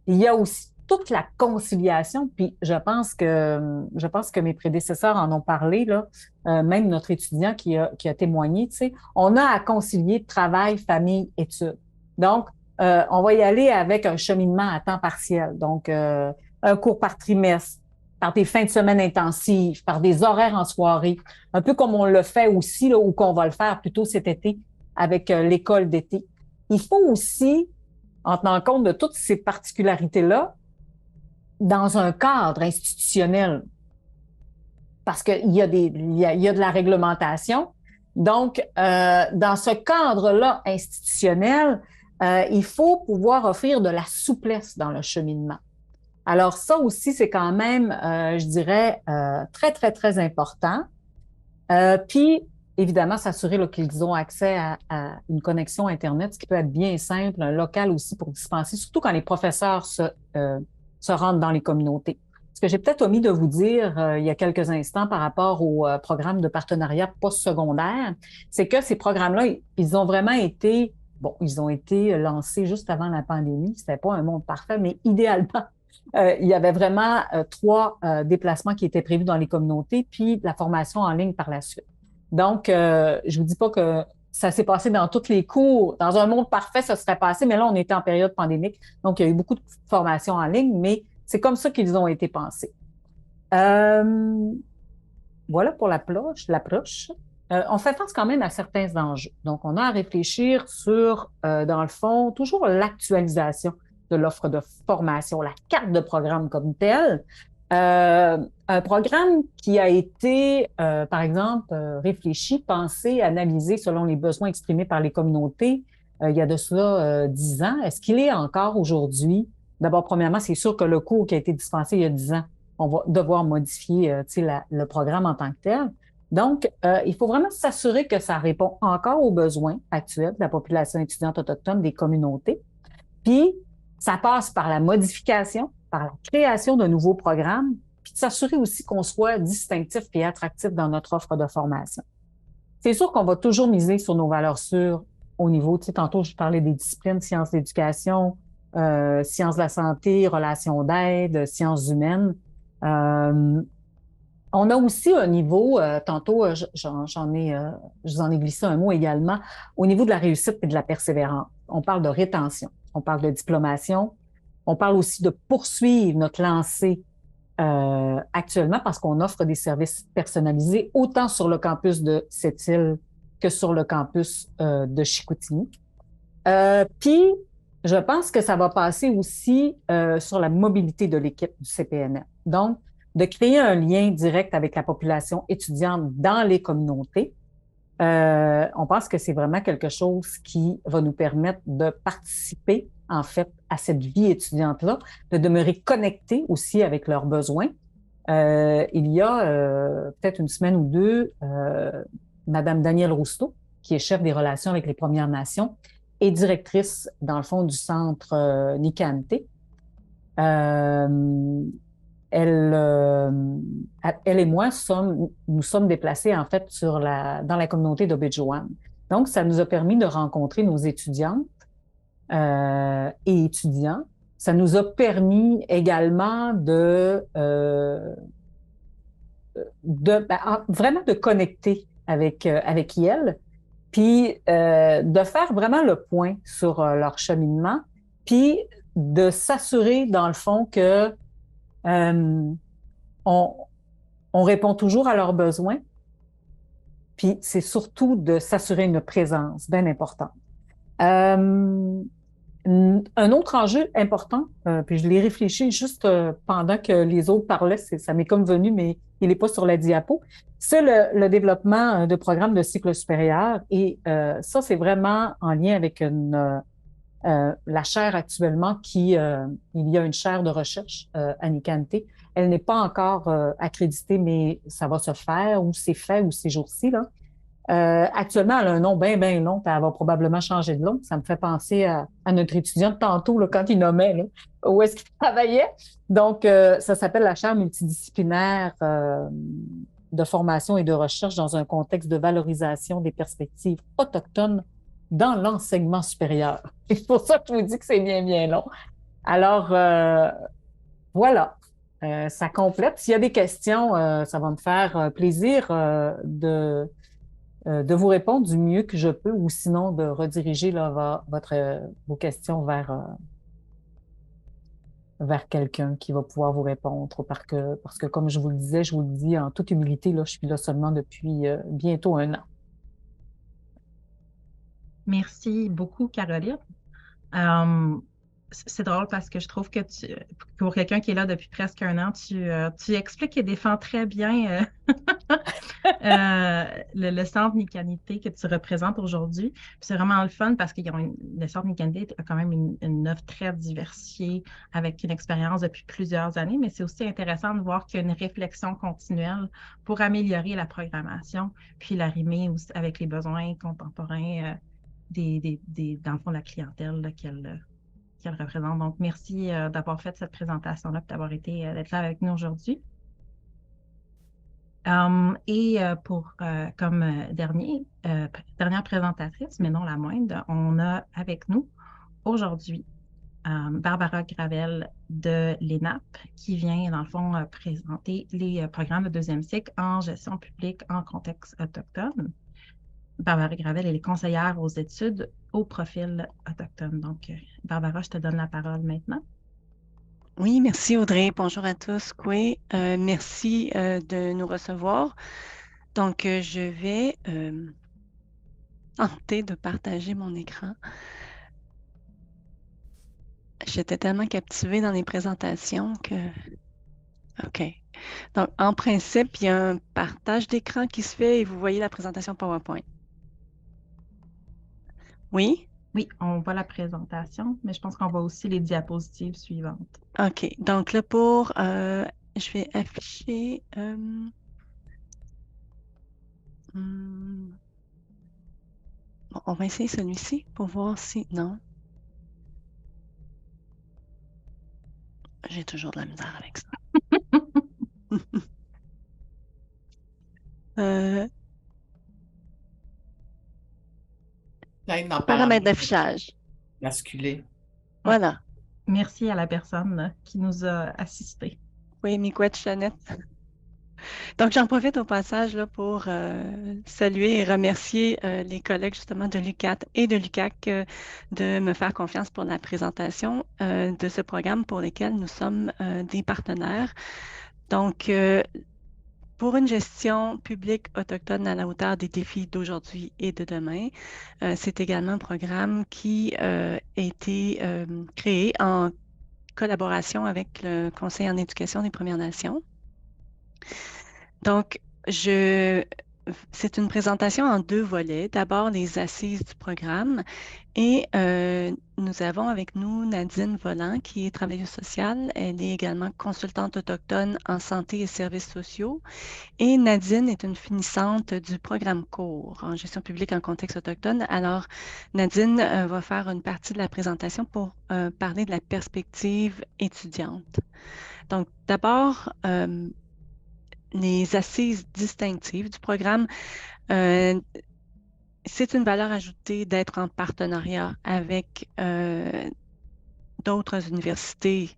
Il y a aussi toute la conciliation, puis je pense que mes prédécesseurs en ont parlé, là, même notre étudiant qui a témoigné, tu sais, on a à concilier travail, famille, études. Donc, on va y aller avec un cheminement à temps partiel, donc un cours par trimestre, par des fins de semaine intensives, par des horaires en soirée, un peu comme on le fait aussi, là, ou qu'on va le faire plutôt cet été avec l'école d'été. Il faut aussi, en tenant compte de toutes ces particularités-là, dans un cadre institutionnel, parce qu'il y a de la réglementation. Donc, dans ce cadre-là institutionnel, il faut pouvoir offrir de la souplesse dans le cheminement. Alors ça aussi, c'est quand même, je dirais, très, très, très important. Puis, évidemment, s'assurer là, qu'ils ont accès à une connexion Internet, ce qui peut être bien simple, un local aussi pour dispenser, surtout quand les professeurs se rendent dans les communautés. Ce que j'ai peut-être omis de vous dire il y a quelques instants par rapport au programme de partenariat postsecondaire, c'est que ces programmes-là, ils ont vraiment été, ils ont été lancés juste avant la pandémie. C'était pas un monde parfait, mais idéalement, il y avait vraiment 3 déplacements qui étaient prévus dans les communautés, puis la formation en ligne par la suite. Donc, je vous dis pas que ça s'est passé dans tous les cours. Dans un monde parfait, ça serait passé, mais là, on était en période pandémique. Donc, il y a eu beaucoup de formations en ligne, mais c'est comme ça qu'ils ont été pensés. Voilà pour l'approche. On fait face quand même à certains enjeux. Donc, on a à réfléchir sur, dans le fond, toujours l'actualisation de l'offre de formation, la carte de programme comme telle. Un programme qui a été, par exemple, réfléchi, pensé, analysé selon les besoins exprimés par les communautés il y a de cela 10 ans. Est-ce qu'il est encore aujourd'hui? D'abord, premièrement, c'est sûr que le cours qui a été dispensé il y a 10 ans, on va devoir modifier le programme en tant que tel. Donc, il faut vraiment s'assurer que ça répond encore aux besoins actuels de la population étudiante autochtone des communautés. Puis, ça passe par la modification, par la création de nouveaux programmes, puis de s'assurer aussi qu'on soit distinctif et attractif dans notre offre de formation. C'est sûr qu'on va toujours miser sur nos valeurs sûres au niveau, tantôt je parlais des disciplines, sciences d'éducation, sciences de la santé, relations d'aide, sciences humaines. On a aussi un niveau, tantôt je vous en ai glissé un mot également, au niveau de la réussite et de la persévérance. On parle de rétention, on parle de diplomation, on parle aussi de poursuivre notre lancée actuellement parce qu'on offre des services personnalisés autant sur le campus de Sept-Îles que sur le campus de Chicoutimi. Puis, je pense que ça va passer aussi sur la mobilité de l'équipe du CPNL. Donc, de créer un lien direct avec la population étudiante dans les communautés. On pense que c'est vraiment quelque chose qui va nous permettre de participer, en fait, à cette vie étudiante-là, de demeurer connectés aussi avec leurs besoins. Il y a peut-être une semaine ou deux, Madame Danielle Rousseau, qui est chef des relations avec les Premières Nations et directrice, dans le fond, du centre Nikante. Elle et moi nous sommes déplacés en fait dans la communauté d'Obidjouan. Donc, ça nous a permis de rencontrer nos étudiantes et étudiants. Ça nous a permis également vraiment de connecter avec elles, puis de faire vraiment le point sur leur cheminement, puis de s'assurer dans le fond que on répond toujours à leurs besoins, puis c'est surtout de s'assurer une présence bien importante. Un autre enjeu important, puis je l'ai réfléchi juste pendant que les autres parlaient, ça m'est comme venu, mais il n'est pas sur la diapo, c'est le développement de programmes de cycle supérieur. Et ça, c'est vraiment en lien avec la chaire actuellement il y a une chaire de recherche à Nikante. Elle n'est pas encore accréditée, mais ça va se faire, ou c'est fait, ou ces jours-ci, là. Actuellement, elle a un nom bien, bien long, puis elle va probablement changer de nom. Ça me fait penser à notre étudiant de tantôt, là, quand il nommait, là, où est-ce qu'il travaillait. Donc, ça s'appelle la chaire multidisciplinaire de formation et de recherche dans un contexte de valorisation des perspectives autochtones dans l'enseignement supérieur. C'est pour ça que je vous dis que c'est bien, bien long. Alors, voilà, ça complète. S'il y a des questions, ça va me faire plaisir de vous répondre du mieux que je peux, ou sinon de rediriger là, vos questions vers quelqu'un qui va pouvoir vous répondre. Parce que comme je vous le disais, je vous le dis en toute humilité, là, je suis là seulement depuis bientôt 1 an. Merci beaucoup, Caroline. C'est drôle parce que je trouve que pour quelqu'un qui est là depuis presque 1 an, tu expliques et défends très bien le centre Nikante que tu représentes aujourd'hui. C'est vraiment le fun parce que le centre Nikante a quand même une offre très diversifiée avec une expérience depuis plusieurs années, mais c'est aussi intéressant de voir qu'il y a une réflexion continuelle pour améliorer la programmation, puis la rimer avec les besoins contemporains dans le fond, la clientèle là, qu'elle représente. Donc, merci d'avoir fait cette présentation-là et d'être là avec nous aujourd'hui. Et comme dernière présentatrice, mais non la moindre, on a avec nous aujourd'hui Barbara Gravel de l'ENAP qui vient, dans le fond, présenter les programmes de 2e cycle en gestion publique en contexte autochtone. Barbara Gravel, elle est conseillère aux études au profil autochtone. Donc, Barbara, je te donne la parole maintenant. Oui, merci Audrey. Bonjour à tous. Oui, merci de nous recevoir. Donc, je vais tenter de partager mon écran. J'étais tellement captivée dans les présentations que OK. Donc, en principe, il y a un partage d'écran qui se fait et vous voyez la présentation PowerPoint. Oui? Oui, on voit la présentation, mais je pense qu'on voit aussi les diapositives suivantes. OK. Donc là, je vais afficher... bon, on va essayer celui-ci pour voir si... Non. J'ai toujours de la misère avec ça. Paramètres d'affichage. Basculer. Voilà. Merci à la personne qui nous a assistés. Oui, miigwech Jeannette. Donc, j'en profite au passage là, pour saluer et remercier les collègues justement de l'UQAT et de l'UQAC de me faire confiance pour la présentation de ce programme pour lequel nous sommes des partenaires. Donc, pour une gestion publique autochtone à la hauteur des défis d'aujourd'hui et de demain, c'est également un programme qui a été créé en collaboration avec le Conseil en éducation des Premières Nations. Donc, c'est une présentation en 2 volets. D'abord, les assises du programme et nous avons avec nous Nadine Volant, qui est travailleuse sociale. Elle est également consultante autochtone en santé et services sociaux. Et Nadine est une finissante du programme cours en gestion publique en contexte autochtone. Alors, Nadine va faire une partie de la présentation pour parler de la perspective étudiante. Donc, d'abord, les assises distinctives du programme, c'est une valeur ajoutée d'être en partenariat avec d'autres universités.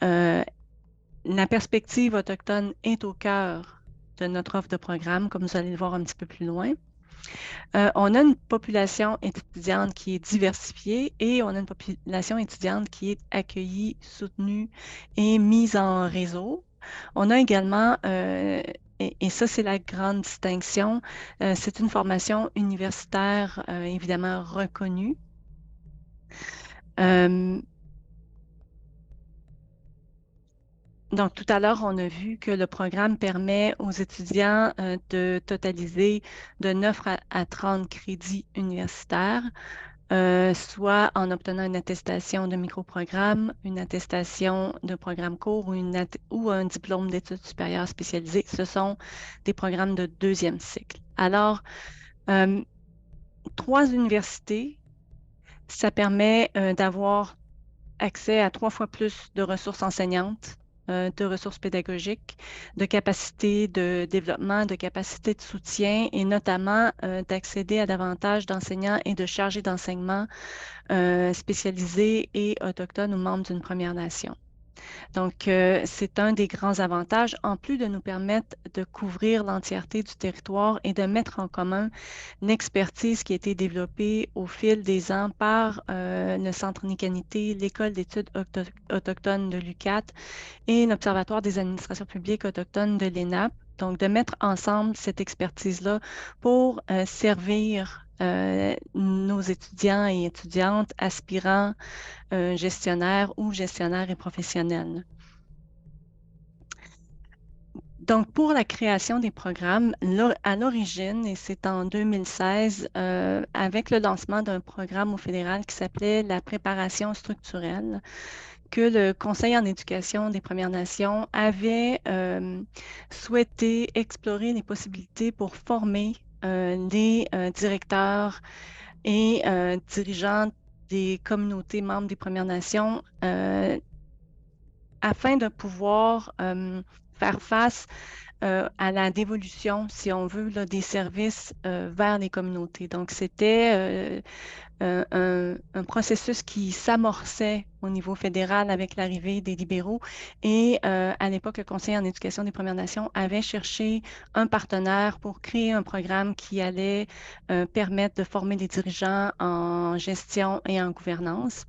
La perspective autochtone est au cœur de notre offre de programme, comme vous allez le voir un petit peu plus loin. On a une population étudiante qui est diversifiée et on a une population étudiante qui est accueillie, soutenue et mise en réseau. On a également, et ça c'est la grande distinction, c'est une formation universitaire évidemment reconnue. Donc, tout à l'heure, on a vu que le programme permet aux étudiants de totaliser de 9 à 30 crédits universitaires, soit en obtenant une attestation de microprogramme, une attestation de programme court ou un diplôme d'études supérieures spécialisées. Ce sont des programmes de 2e cycle. Alors, 3 universités, ça permet d'avoir accès à 3 fois plus de ressources enseignantes, de ressources pédagogiques, de capacités de développement, de capacités de soutien et notamment d'accéder à davantage d'enseignants et de chargés d'enseignement spécialisés et autochtones ou membres d'une Première Nation. Donc, c'est un des grands avantages, en plus de nous permettre de couvrir l'entièreté du territoire et de mettre en commun l'expertise qui a été développée au fil des ans par le Centre Nicanité, l'École d'études autochtones de l'UQAT et l'Observatoire des administrations publiques autochtones de l'ENAP. Donc, de mettre ensemble cette expertise-là pour servir nos étudiants et étudiantes, aspirants, gestionnaires ou gestionnaires et professionnels. Donc, pour la création des programmes, à l'origine, et c'est en 2016, avec le lancement d'un programme au fédéral qui s'appelait la préparation structurelle, que le Conseil en éducation des Premières Nations avait souhaité explorer les possibilités pour former les directeurs et dirigeants des communautés membres des Premières Nations afin de pouvoir faire face à la dévolution, si on veut, là, des services vers les communautés. Donc, c'était un processus qui s'amorçait au niveau fédéral avec l'arrivée des libéraux. Et à l'époque, le Conseil en éducation des Premières Nations avait cherché un partenaire pour créer un programme qui allait permettre de former les dirigeants en gestion et en gouvernance.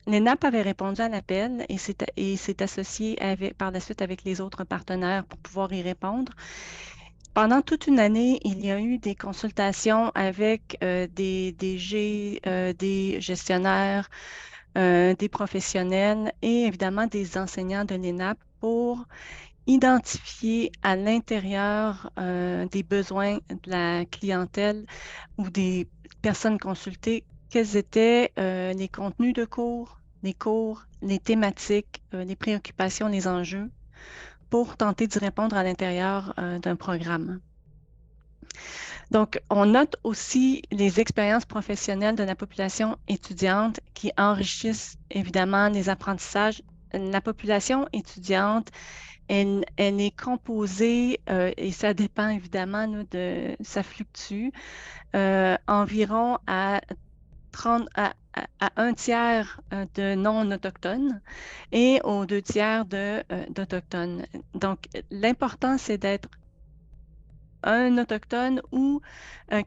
L'ENAP avait répondu à l'appel et s'est associé par la suite avec les autres partenaires pour pouvoir y répondre. Pendant toute une année, il y a eu des consultations avec des DG, des gestionnaires, des professionnels et évidemment des enseignants de l'ENAP pour identifier à l'intérieur des besoins de la clientèle ou des personnes consultées quels étaient les contenus de cours, les thématiques, les préoccupations, les enjeux pour tenter d'y répondre à l'intérieur d'un programme. Donc, on note aussi les expériences professionnelles de la population étudiante qui enrichissent évidemment les apprentissages. La population étudiante, elle est composée, et ça dépend évidemment là, ça fluctue, environ à 30 à un tiers de non-autochtones et aux 2 tiers d'Autochtones. Donc, l'important, c'est d'être un Autochtone ou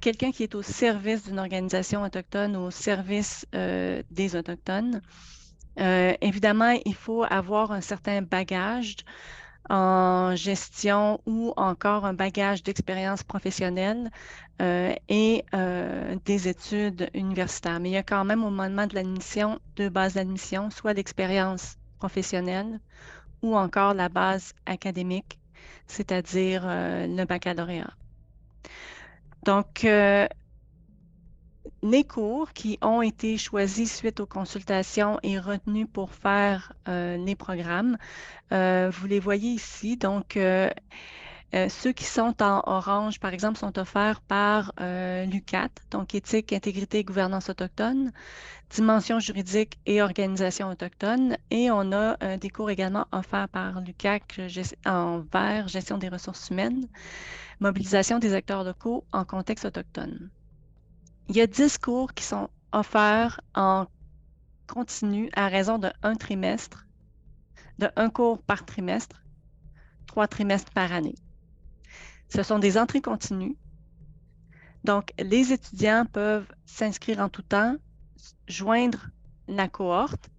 quelqu'un qui est au service d'une organisation autochtone, au service des Autochtones. Évidemment, il faut avoir un certain bagage en gestion ou encore un bagage d'expérience professionnelle et des études universitaires. Mais il y a quand même au moment de l'admission 2 bases d'admission, soit l'expérience professionnelle ou encore la base académique, c'est-à-dire le baccalauréat. Donc, les cours qui ont été choisis suite aux consultations et retenus pour faire les programmes, vous les voyez ici. Donc, ceux qui sont en orange, par exemple, sont offerts par l'UQAT, donc Éthique, Intégrité et Gouvernance autochtone, Dimension juridique et organisation autochtone. Et on a des cours également offerts par l'UQAC en vert, Gestion des ressources humaines, Mobilisation des acteurs locaux en contexte autochtone. Il y a 10 cours qui sont offerts en continu à raison de 1 trimestre, de 1 cours par trimestre, 3 trimestres par année. Ce sont des entrées continues. Donc, les étudiants peuvent s'inscrire en tout temps, joindre la cohorte.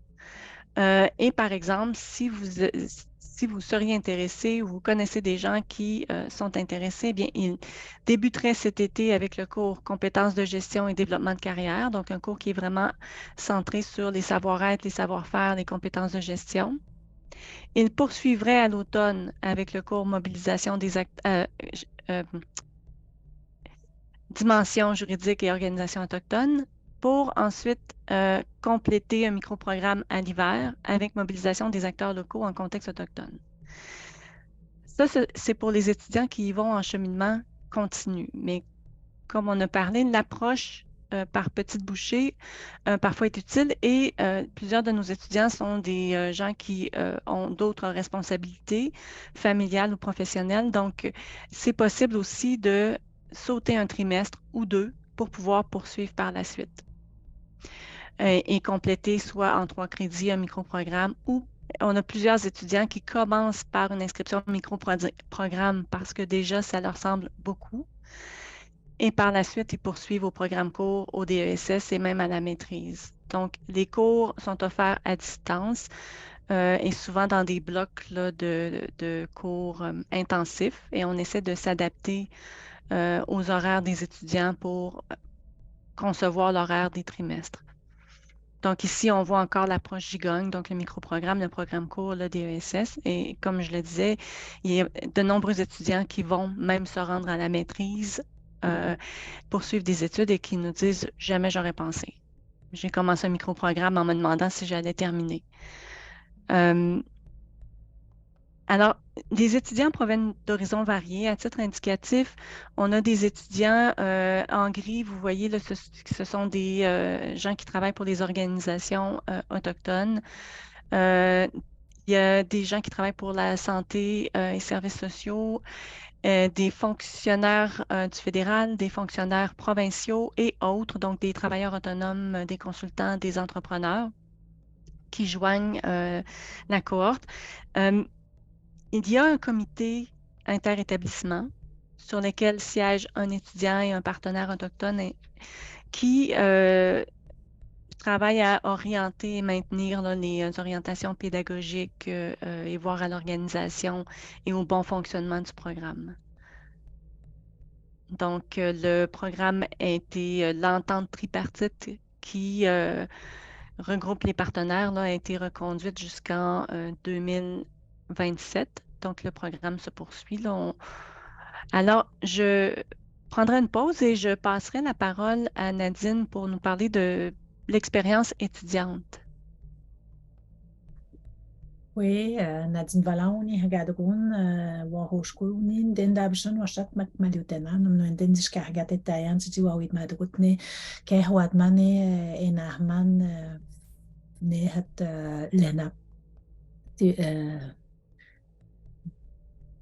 Et par exemple, si vous seriez intéressé ou vous connaissez des gens qui sont intéressés, eh bien, ils débuteraient cet été avec le cours Compétences de gestion et développement de carrière, donc un cours qui est vraiment centré sur les savoir-être, les savoir-faire, les compétences de gestion. Ils poursuivraient à l'automne avec le cours Mobilisation des Dimension juridique et organisation autochtone, pour ensuite compléter un microprogramme à l'hiver avec mobilisation des acteurs locaux en contexte autochtone. Ça, c'est pour les étudiants qui y vont en cheminement continu. Mais comme on a parlé, l'approche par petites bouchées parfois est utile et plusieurs de nos étudiants sont des gens qui ont d'autres responsabilités familiales ou professionnelles. Donc, c'est possible aussi de sauter un trimestre ou 2 pour pouvoir poursuivre par la suite et compléter soit en 3 crédits un microprogramme ou on a plusieurs étudiants qui commencent par une inscription microprogramme parce que déjà, ça leur semble beaucoup. Et par la suite, ils poursuivent au programme cours, au DESS et même à la maîtrise. Donc, les cours sont offerts à distance et souvent dans des blocs là, de cours intensifs et on essaie de s'adapter aux horaires des étudiants pour concevoir l'horaire des trimestres. Donc ici, on voit encore l'approche Gigogne, donc le microprogramme, le programme court, le DESS. Et comme je le disais, il y a de nombreux étudiants qui vont même se rendre à la maîtrise, poursuivre des études et qui nous disent « jamais j'aurais pensé ». J'ai commencé un microprogramme en me demandant si j'allais terminer. Alors, les étudiants proviennent d'horizons variés. À titre indicatif, on a des étudiants en gris, vous voyez, là, ce sont des gens qui travaillent pour les organisations autochtones. Il y a des gens qui travaillent pour la santé et services sociaux, des fonctionnaires du fédéral, des fonctionnaires provinciaux et autres, donc des travailleurs autonomes, des consultants, des entrepreneurs qui joignent la cohorte. Il y a un comité interétablissement sur lequel siège un étudiant et un partenaire autochtone qui travaille à orienter et maintenir là, les orientations pédagogiques et voir à l'organisation et au bon fonctionnement du programme. Donc, le programme a été l'entente tripartite qui regroupe les partenaires, là, a été reconduite jusqu'en 2027. tant que le programme se poursuit. Là, alors, je prendrai une pause et je passerai la parole à Nadine pour nous parler de l'expérience étudiante. Oui, Nadine Valoni hagadogun wa hoshkunin den dabshan wa shat mak malutena no den dish kahagate tayan tiji wa wit madrutne ke hwadmane enahman ne hat lena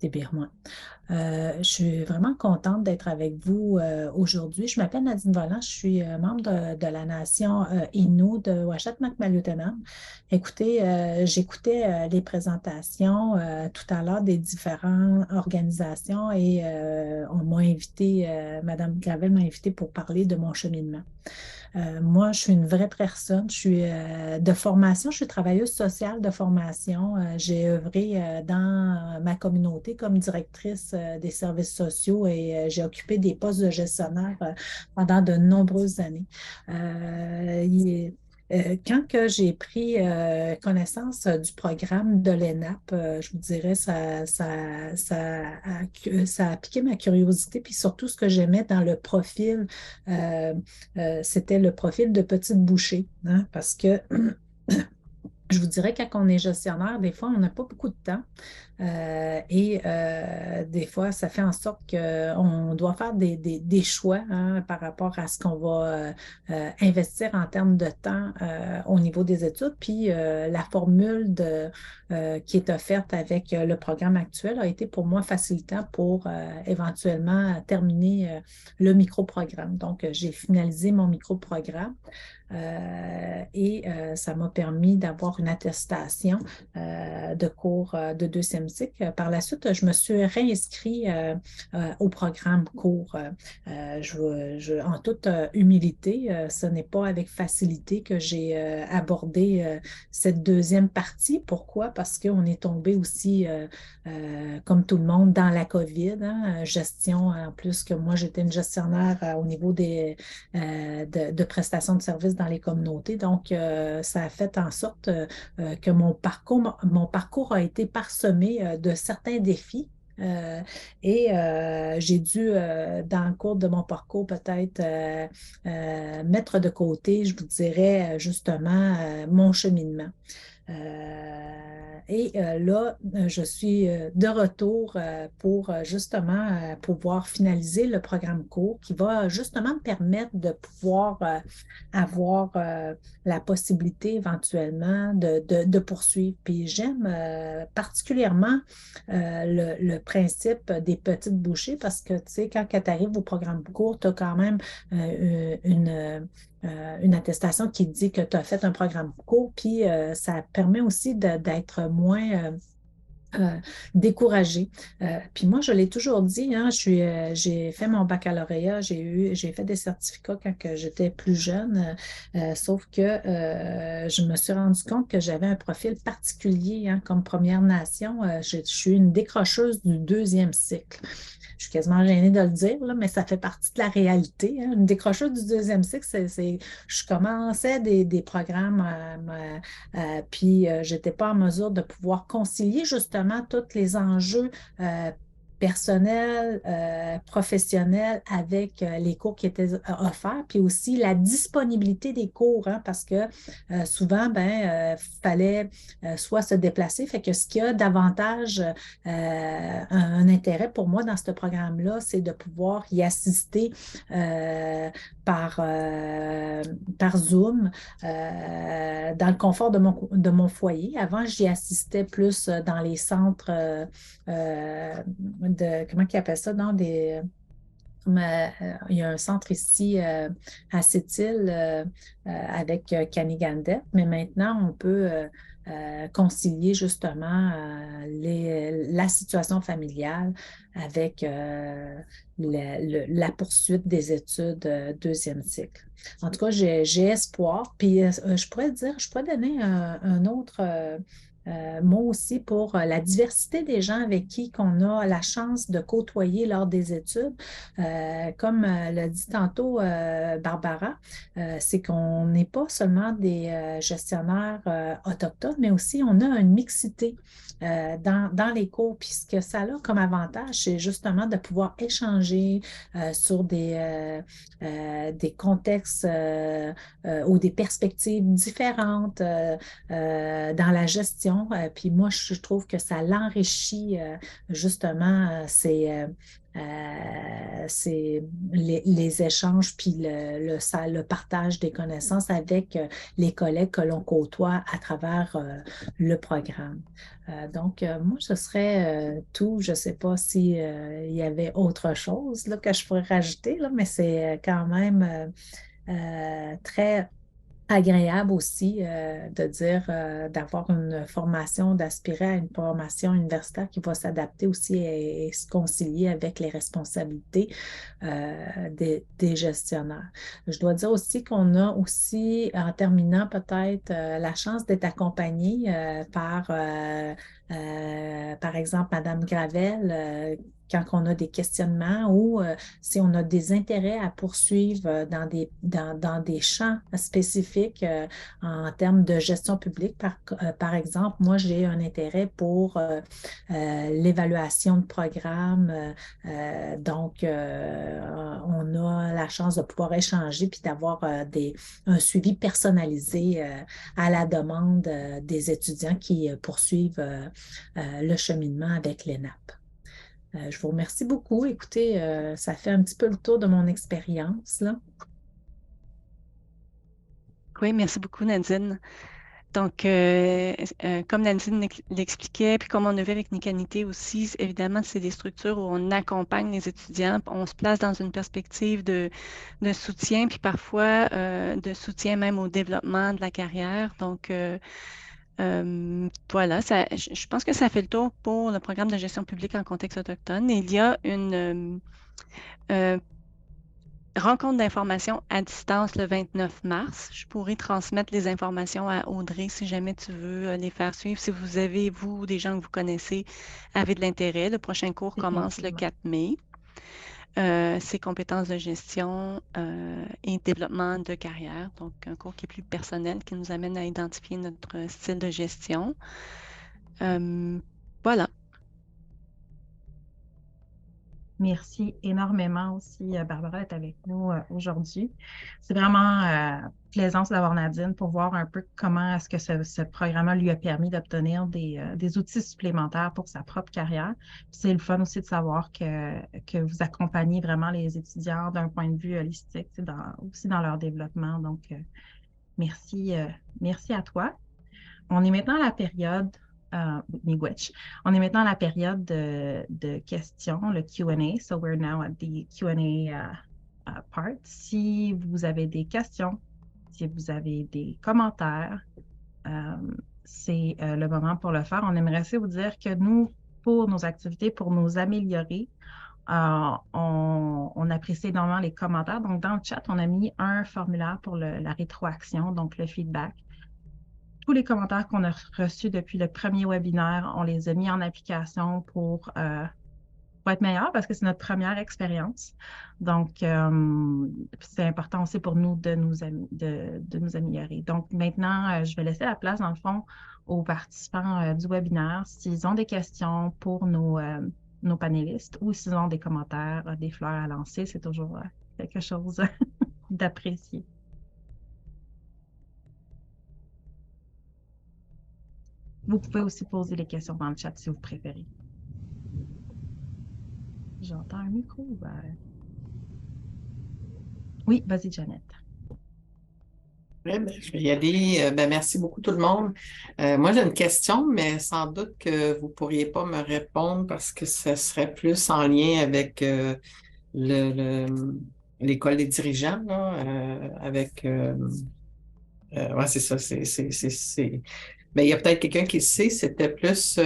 je suis vraiment contente d'être avec vous aujourd'hui. Je m'appelle Nadine Volant, je suis membre de la nation Innu de Uashat-Makmalutenam. Écoutez, j'écoutais les présentations tout à l'heure des différentes organisations et on m'a invité, Madame Gravel m'a invité pour parler de mon cheminement. Moi, je suis une vraie personne. Je suis de formation, je suis travailleuse sociale de formation. J'ai œuvré dans ma communauté comme directrice des services sociaux et j'ai occupé des postes de gestionnaire pendant de nombreuses années. Quand que j'ai pris connaissance du programme de l'ENAP, je vous dirais, ça a piqué ma curiosité. Puis surtout, ce que j'aimais dans le profil, c'était le profil de petite bouchée, hein, parce que je vous dirais, quand on est gestionnaire, des fois, on n'a pas beaucoup de temps. Des fois, ça fait en sorte qu'on doit faire des choix hein, par rapport à ce qu'on va investir en termes de temps au niveau des études. Puis la formule qui est offerte avec le programme actuel a été pour moi facilitant pour éventuellement terminer le micro-programme. Donc, j'ai finalisé mon micro-programme. Ça m'a permis d'avoir une attestation de cours de deuxième cycle. Par la suite, je me suis réinscrite au programme cours. En toute humilité, ce n'est pas avec facilité que j'ai abordé cette deuxième partie. Pourquoi? Parce qu'on est tombé aussi, comme tout le monde, dans la COVID, hein, gestion, en plus que moi, j'étais une gestionnaire au niveau de prestations de services dans les communautés. Donc, ça a fait en sorte que mon parcours a été parsemé de certains défis. J'ai dû, dans le cours de mon parcours, peut-être mettre de côté, je vous dirais, justement, mon cheminement. Là, je suis de retour pour justement pouvoir finaliser le programme court qui va justement me permettre de pouvoir avoir la possibilité éventuellement de poursuivre. Puis j'aime particulièrement le principe des petites bouchées parce que, tu sais, quand tu arrives au programme court, tu as quand même une attestation qui dit que tu as fait un programme court, puis ça permet aussi d'être moins découragée. Puis moi, je l'ai toujours dit, hein, j'ai fait mon baccalauréat, j'ai fait des certificats quand j'étais plus jeune, sauf que je me suis rendu compte que j'avais un profil particulier hein, comme Première Nation. Je suis une décrocheuse du deuxième cycle. Je suis quasiment gênée de le dire, là, mais ça fait partie de la réalité. Hein. Une décrocheuse du deuxième cycle, je commençais des programmes, puis je n'étais pas en mesure de pouvoir concilier justement tous les enjeux personnel, professionnel avec les cours qui étaient offerts, puis aussi la disponibilité des cours, hein, parce que souvent, fallait soit se déplacer, fait que ce qui a davantage un intérêt pour moi dans ce programme-là, c'est de pouvoir y assister par Zoom dans le confort de mon foyer. Avant, j'y assistais plus dans les centres comment ils appellent ça, il y a un centre ici à Sept-Îles avec Kanigandet, mais maintenant on peut concilier justement la situation familiale avec la poursuite des études deuxième cycle. En tout cas, j'ai espoir. Puis je pourrais donner un autre moi aussi pour la diversité des gens avec qui on a la chance de côtoyer lors des études. Comme l'a dit tantôt Barbara, c'est qu'on n'est pas seulement des gestionnaires autochtones, mais aussi on a une mixité dans les cours. Puis ce que ça a comme avantage, c'est justement de pouvoir échanger sur des contextes ou des perspectives différentes dans la gestion. Puis moi, je trouve que ça l'enrichit justement, c'est les échanges puis le partage des connaissances avec les collègues que l'on côtoie à travers le programme. Donc, moi, ce serait tout. Je ne sais pas s'il y avait autre chose là, que je pourrais rajouter, là, mais c'est quand même très agréable aussi de dire d'avoir une formation, d'aspirer à une formation universitaire qui va s'adapter aussi et se concilier avec les responsabilités des gestionnaires. Je dois dire aussi qu'on a aussi, en terminant peut-être, la chance d'être accompagné par exemple, Madame Gravel, quand on a des questionnements ou si on a des intérêts à poursuivre dans des champs spécifiques en termes de gestion publique. Par exemple, moi, j'ai un intérêt pour l'évaluation de programmes. Donc, on a la chance de pouvoir échanger puis d'avoir un suivi personnalisé à la demande des étudiants qui poursuivent le cheminement avec l'ENAP. Je vous remercie beaucoup. Écoutez, ça fait un petit peu le tour de mon expérience, là. Oui, merci beaucoup, Nadine. Donc, comme Nadine l'expliquait, puis comme on a vu avec Nicanité aussi, évidemment, c'est des structures où on accompagne les étudiants, on se place dans une perspective de soutien, puis parfois de soutien même au développement de la carrière. Donc, voilà, je pense que ça fait le tour pour le programme de gestion publique en contexte autochtone. Il y a une rencontre d'information à distance le 29 mars. Je pourrais transmettre les informations à Audrey si jamais tu veux les faire suivre. Si vous avez, vous, des gens que vous connaissez, avez de l'intérêt. Le prochain cours commence le 4 mai. C'est compétences de gestion et développement de carrière. Donc, un cours qui est plus personnel, qui nous amène à identifier notre style de gestion. Voilà. Merci énormément aussi, Barbara, d'être avec nous aujourd'hui. C'est vraiment plaisant d'avoir Nadine pour voir un peu comment est-ce que ce programme lui a permis d'obtenir des outils supplémentaires pour sa propre carrière. C'est le fun aussi de savoir que vous accompagnez vraiment les étudiants d'un point de vue holistique, aussi dans leur développement. Donc, merci à toi. On est maintenant à la période miigwech. On est maintenant à la période de questions, le Q&A. So we're now at the Q&A part. Si vous avez des questions, si vous avez des commentaires, c'est le moment pour le faire. On aimerait aussi vous dire que nous, pour nos activités, pour nous améliorer, on apprécie énormément les commentaires. Donc, dans le chat, on a mis un formulaire pour la rétroaction, donc le feedback. Tous les commentaires qu'on a reçus depuis le premier webinaire, on les a mis en application pour être meilleurs parce que c'est notre première expérience. Donc, c'est important aussi pour nous de nous améliorer. Donc, maintenant, je vais laisser la place, dans le fond, aux participants du webinaire s'ils ont des questions pour nos panélistes ou s'ils ont des commentaires, des fleurs à lancer. C'est toujours quelque chose d'apprécié. Vous pouvez aussi poser les questions dans le chat si vous préférez. J'entends un micro ouvert. Oui, vas-y, Jeannette. Oui, je vais y aller. Merci beaucoup tout le monde. Moi, j'ai une question, mais sans doute que vous ne pourriez pas me répondre parce que ce serait plus en lien avec l'école des dirigeants, là, avec... ouais, c'est ça, Ben, il y a peut-être quelqu'un qui le sait, c'était plus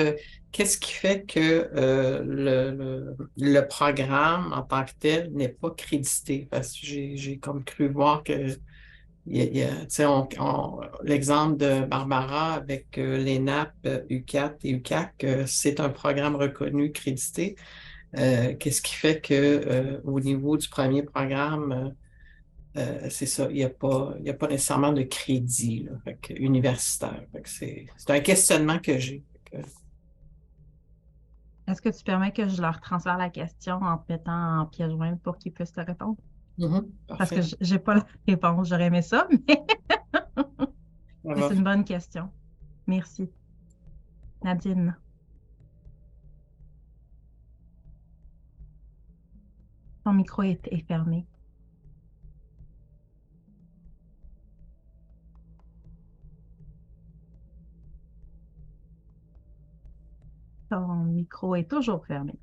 qu'est-ce qui fait que le programme en tant que tel n'est pas crédité? Parce que j'ai comme cru voir que Tu sais, l'exemple de Barbara avec les NAP, U4 et UQAC, c'est un programme reconnu, crédité. Qu'est-ce qui fait que au niveau du premier programme, c'est ça, il n'y a pas nécessairement de crédit là, universitaire. C'est un questionnement que j'ai. Est-ce que tu permets que je leur transfère la question en te mettant en pièce jointe pour qu'ils puissent te répondre? Parce que Parfait. j'ai pas la réponse. J'aurais aimé ça, mais c'est une bonne question. Merci. Nadine. Ton micro est fermé. Ton micro est toujours fermé.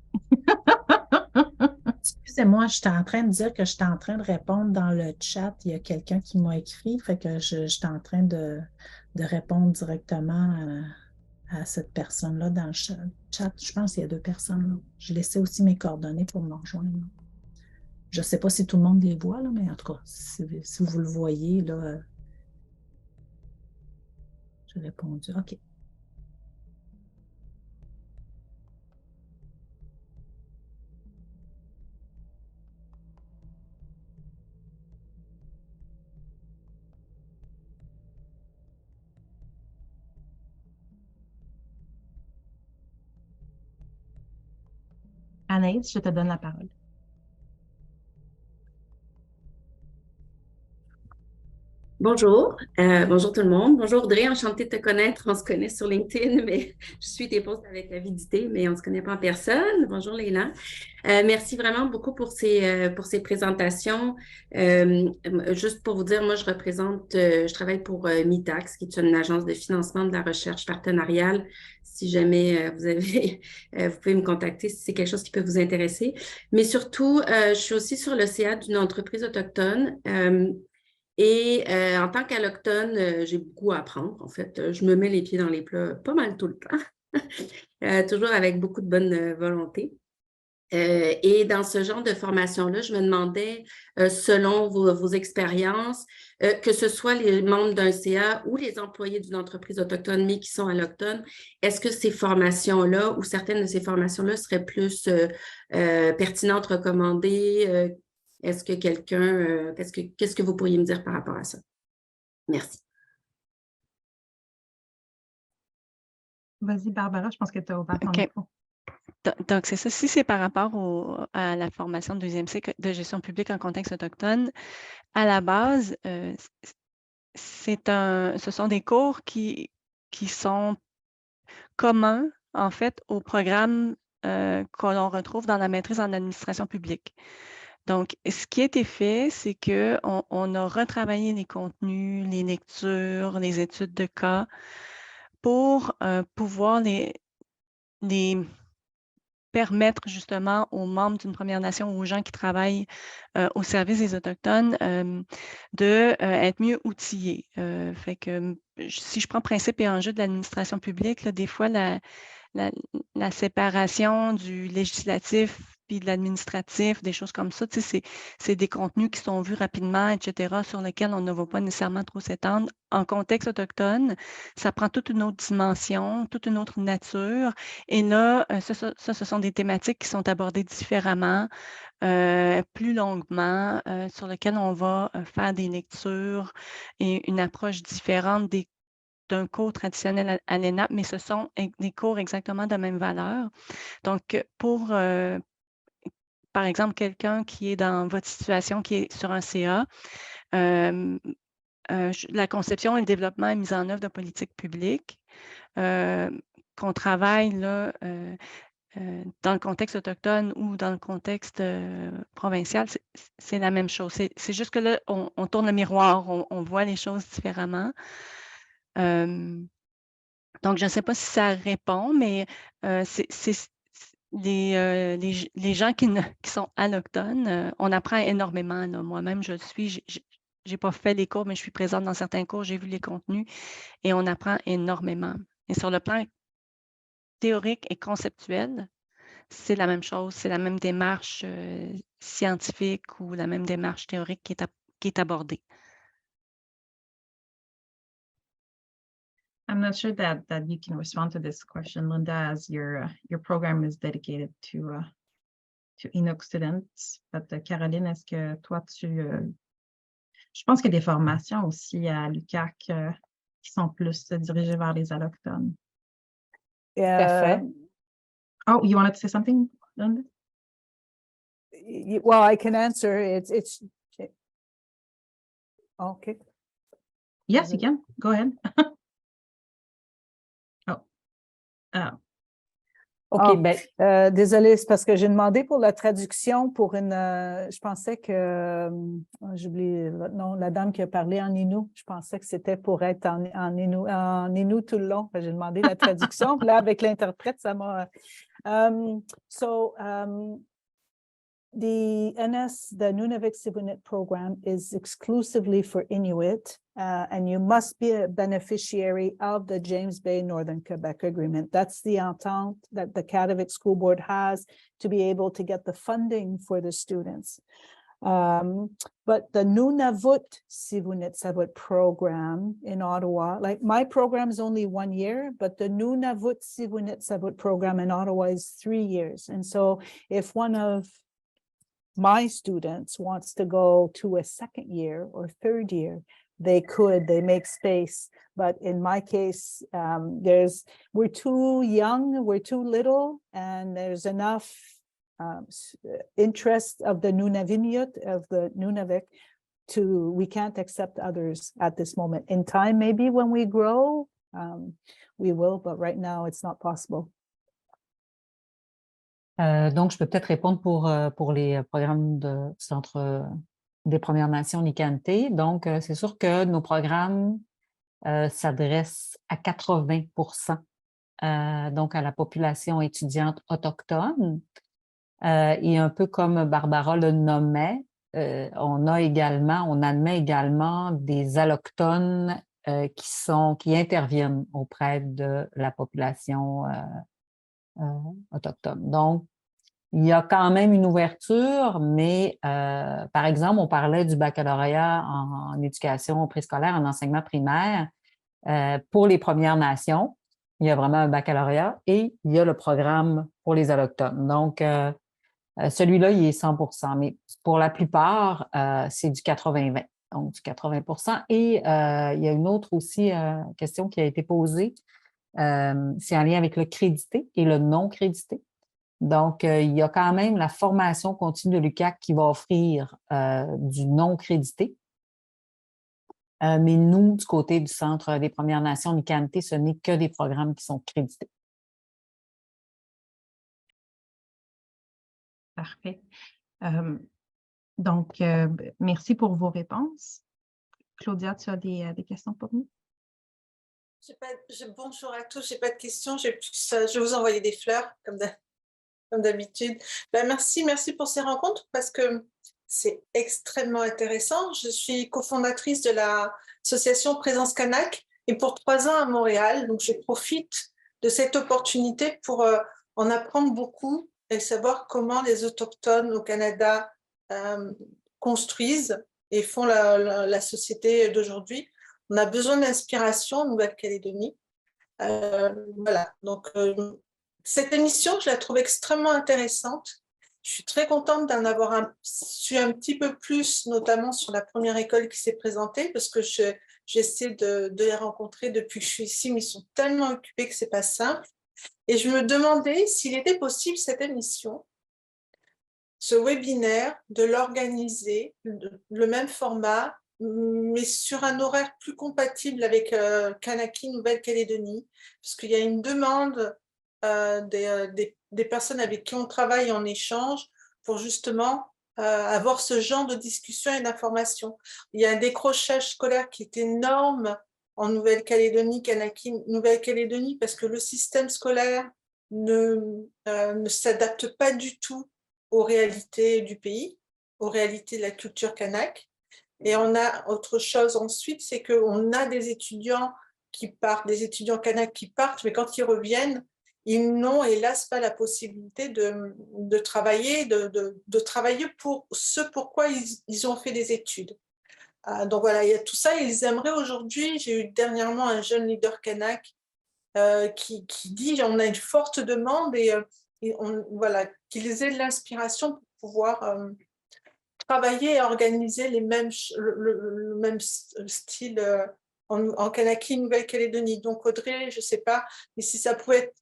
Excusez-moi, j'étais en train de dire que j'étais en train de répondre dans le chat. Il y a quelqu'un qui m'a écrit, fait que j'étais en train de répondre directement à cette personne-là dans le chat. Je pense qu'il y a 2 personnes là. J'ai laissé aussi mes coordonnées pour me rejoindre. Je ne sais pas si tout le monde les voit, là, mais en tout cas, si vous le voyez, là, j'ai répondu. OK. Anaïs, je te donne la parole. Bonjour, bonjour tout le monde. Bonjour Audrey, enchantée de te connaître. On se connaît sur LinkedIn, mais je suis tes posts avec avidité, mais on ne se connaît pas en personne. Bonjour Léla. Merci vraiment beaucoup pour ces présentations. Juste pour vous dire, moi je travaille pour MITAX, qui est une agence de financement de la recherche partenariale. Si jamais vous pouvez me contacter si c'est quelque chose qui peut vous intéresser. Mais surtout, je suis aussi sur le CA d'une entreprise autochtone. Et en tant qu'allochtone, j'ai beaucoup à apprendre. En fait, je me mets les pieds dans les plats pas mal tout le temps, toujours avec beaucoup de bonne volonté. Et dans ce genre de formation-là, je me demandais, selon vos expériences, que ce soit les membres d'un CA ou les employés d'une entreprise autochtone, mais qui sont allochtones, est-ce que ces formations-là ou certaines de ces formations-là seraient plus pertinentes, recommandées? Est-ce que qu'est-ce que vous pourriez me dire par rapport à ça? Merci. Vas-y, Barbara, je pense que tu as ouvert ton micro. Donc, c'est ça. Si c'est par rapport à la formation de deuxième cycle de gestion publique en contexte autochtone, à la base, ce sont des cours qui sont communs, en fait, au programme que l'on retrouve dans la maîtrise en administration publique. Donc, ce qui a été fait, c'est qu'on a retravaillé les contenus, les lectures, les études de cas pour pouvoir les permettre justement aux membres d'une Première Nation ou aux gens qui travaillent au service des Autochtones d'être mieux outillés. Fait que si je prends principe et enjeu de l'administration publique, là, des fois, la séparation du législatif puis de l'administratif, des choses comme ça, tu sais, c'est des contenus qui sont vus rapidement, etc., sur lesquels on ne va pas nécessairement trop s'étendre. En contexte autochtone, ça prend toute une autre dimension, toute une autre nature. Et là, ce sont des thématiques qui sont abordées différemment, plus longuement, sur lesquelles on va faire des lectures et une approche différente d'un cours traditionnel à l'ENAP, mais ce sont des cours exactement de même valeur. Donc, pour, par exemple, quelqu'un qui est dans votre situation, qui est sur un CA, la conception et le développement et mise en œuvre de politiques publiques, qu'on travaille là, dans le contexte autochtone ou dans le contexte provincial, c'est la même chose. C'est juste que là, on tourne le miroir, on voit les choses différemment. Donc, je ne sais pas si ça répond, mais les gens qui sont allochtones, on apprend énormément. Moi-même, je n'ai pas fait les cours, mais je suis présente dans certains cours, j'ai vu les contenus et on apprend énormément. Et sur le plan théorique et conceptuel, c'est la même chose, c'est la même démarche scientifique ou la même démarche théorique qui est abordée. not sure that you can respond to this question, Linda, as your program is dedicated to Inuk students. But Caroline, est-ce que toi, je pense qu'il y a des formations aussi à l'UQAC qui sont plus dirigées vers les allochtones. Oh, you wanted to say something, Linda? Well, I can answer. It's okay. Yes, you can. Go ahead. Désolée, c'est parce que j'ai demandé pour la traduction pour une. Je pensais que. J'oublie le nom, la dame qui a parlé en Innu. Je pensais que c'était pour être en Innu tout le long. J'ai demandé la traduction. Là, avec l'interprète, ça m'a. The Nunavik Sivunit program is exclusively for Inuit, and you must be a beneficiary of the James Bay Northern Quebec Agreement. That's the entente that the Kativik School Board has to be able to get the funding for the students. But the Nunavut Sivunit Savut program in Ottawa, like my program is only 1 year, but the Nunavut Sivunit Savut program in Ottawa is 3 years. And so if one of my students wants to go to a second year or third year, they make space. But in my case, we're too young, we're too little, and there's enough interest of the Nunaviniut, of the Nunavik, we can't accept others at this moment. In time, maybe when we grow, we will, but right now it's not possible. Donc, je peux peut-être répondre pour les programmes de Centre des Premières Nations Nikanté. Donc, c'est sûr que nos programmes s'adressent à 80% donc à la population étudiante autochtone. Et un peu comme Barbara le nommait, on admet également des allochtones qui interviennent auprès de la population autochtone. Donc, il y a quand même une ouverture, mais par exemple, on parlait du baccalauréat en éducation préscolaire, en enseignement primaire. Pour les Premières Nations, il y a vraiment un baccalauréat et il y a le programme pour les Autochtones. Donc, celui-là, il est 100%, mais pour la plupart, c'est du 80-20, donc du 80%. Et il y a une autre aussi question qui a été posée, c'est en lien avec le crédité et le non crédité. Donc, il y a quand même la formation continue de l'UQAC qui va offrir du non crédité. Mais nous, du côté du Centre des Premières Nations Nikanté, ce n'est que des programmes qui sont crédités. Parfait. Donc, merci pour vos réponses. Claudia, tu as des questions pour nous? Bonjour à tous, je n'ai pas de questions. Je vais vous envoyer des fleurs, comme d'habitude. Merci pour ces rencontres parce que c'est extrêmement intéressant. Je suis cofondatrice de l'association Présence Kanak et pour 3 ans à Montréal. Donc, je profite de cette opportunité pour en apprendre beaucoup et savoir comment les Autochtones au Canada construisent et font la société d'aujourd'hui. On a besoin d'inspiration en Nouvelle-Calédonie. Voilà, donc cette émission, je la trouve extrêmement intéressante. Je suis très contente d'en avoir su un petit peu plus, notamment sur la première école qui s'est présentée, parce que j'essaie de les rencontrer depuis que je suis ici, mais ils sont tellement occupés que ce n'est pas simple. Et je me demandais s'il était possible, cette émission, ce webinaire, de l'organiser, le même format, mais sur un horaire plus compatible avec Kanaki Nouvelle-Calédonie, parce qu'il y a une demande des personnes avec qui on travaille en échange pour justement avoir ce genre de discussion et d'information. Il y a un décrochage scolaire qui est énorme en Nouvelle-Calédonie, Kanaki Nouvelle-Calédonie, parce que le système scolaire ne s'adapte pas du tout aux réalités du pays, aux réalités de la culture kanak. Et on a autre chose ensuite, c'est qu'on a des étudiants qui partent, des étudiants kanak qui partent, mais quand ils reviennent, ils n'ont hélas pas la possibilité de travailler, de travailler pour ce pourquoi ils ont fait des études. Donc voilà, il y a tout ça. Ils aimeraient aujourd'hui, j'ai eu dernièrement un jeune leader kanak qui dit on a une forte demande et voilà, qu'ils aient de l'inspiration pour pouvoir travailler et organiser le même style en Kanaki, Nouvelle-Calédonie. Donc Audrey, je ne sais pas, mais si ça pouvait être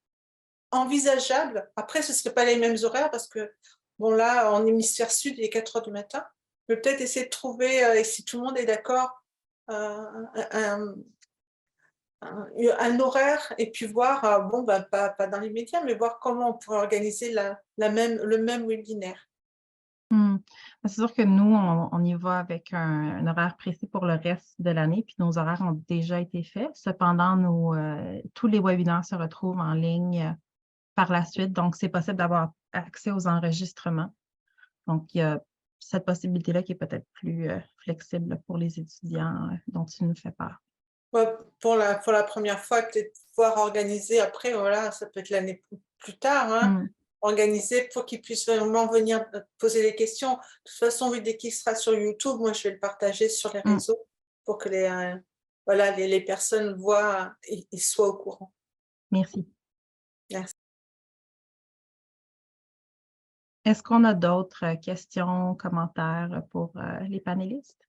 envisageable, après ce ne serait pas les mêmes horaires parce que, bon là, en hémisphère sud, il est 4 h du matin, peut-être essayer de trouver, et si tout le monde est d'accord, un horaire et puis voir, bon, bah, pas dans l'immédiat, mais voir comment on pourrait organiser le même webinaire. C'est sûr que nous, on y va avec un horaire précis pour le reste de l'année, puis nos horaires ont déjà été faits. Cependant, tous les webinaires se retrouvent en ligne par la suite, donc c'est possible d'avoir accès aux enregistrements. Donc, il y a cette possibilité-là qui est peut-être plus flexible pour les étudiants dont tu nous fais part. Ouais, pour la première fois, peut-être pouvoir organiser, après, voilà, ça peut être l'année plus tard, hein, organiser pour qu'ils puissent vraiment venir poser des questions. De toute façon, vu dès qu'il sera sur YouTube, moi, je vais le partager sur les réseaux pour que les personnes voient et soient au courant. Merci. Merci. Est-ce qu'on a d'autres questions, commentaires pour les panélistes?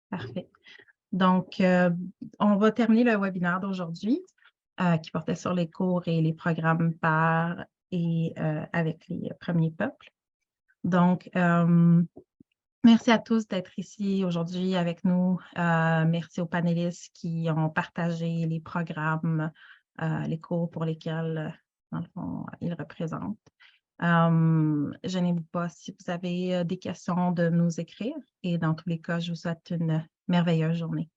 Parfait. Donc, on va terminer le webinaire d'aujourd'hui qui portait sur les cours et les programmes par et avec les premiers peuples. Donc, merci à tous d'être ici aujourd'hui avec nous. Merci aux panélistes qui ont partagé les programmes, les cours pour lesquels, dans le fond, ils représentent. Gênez-vous pas si vous avez des questions de nous écrire et dans tous les cas, je vous souhaite une merveilleuse journée.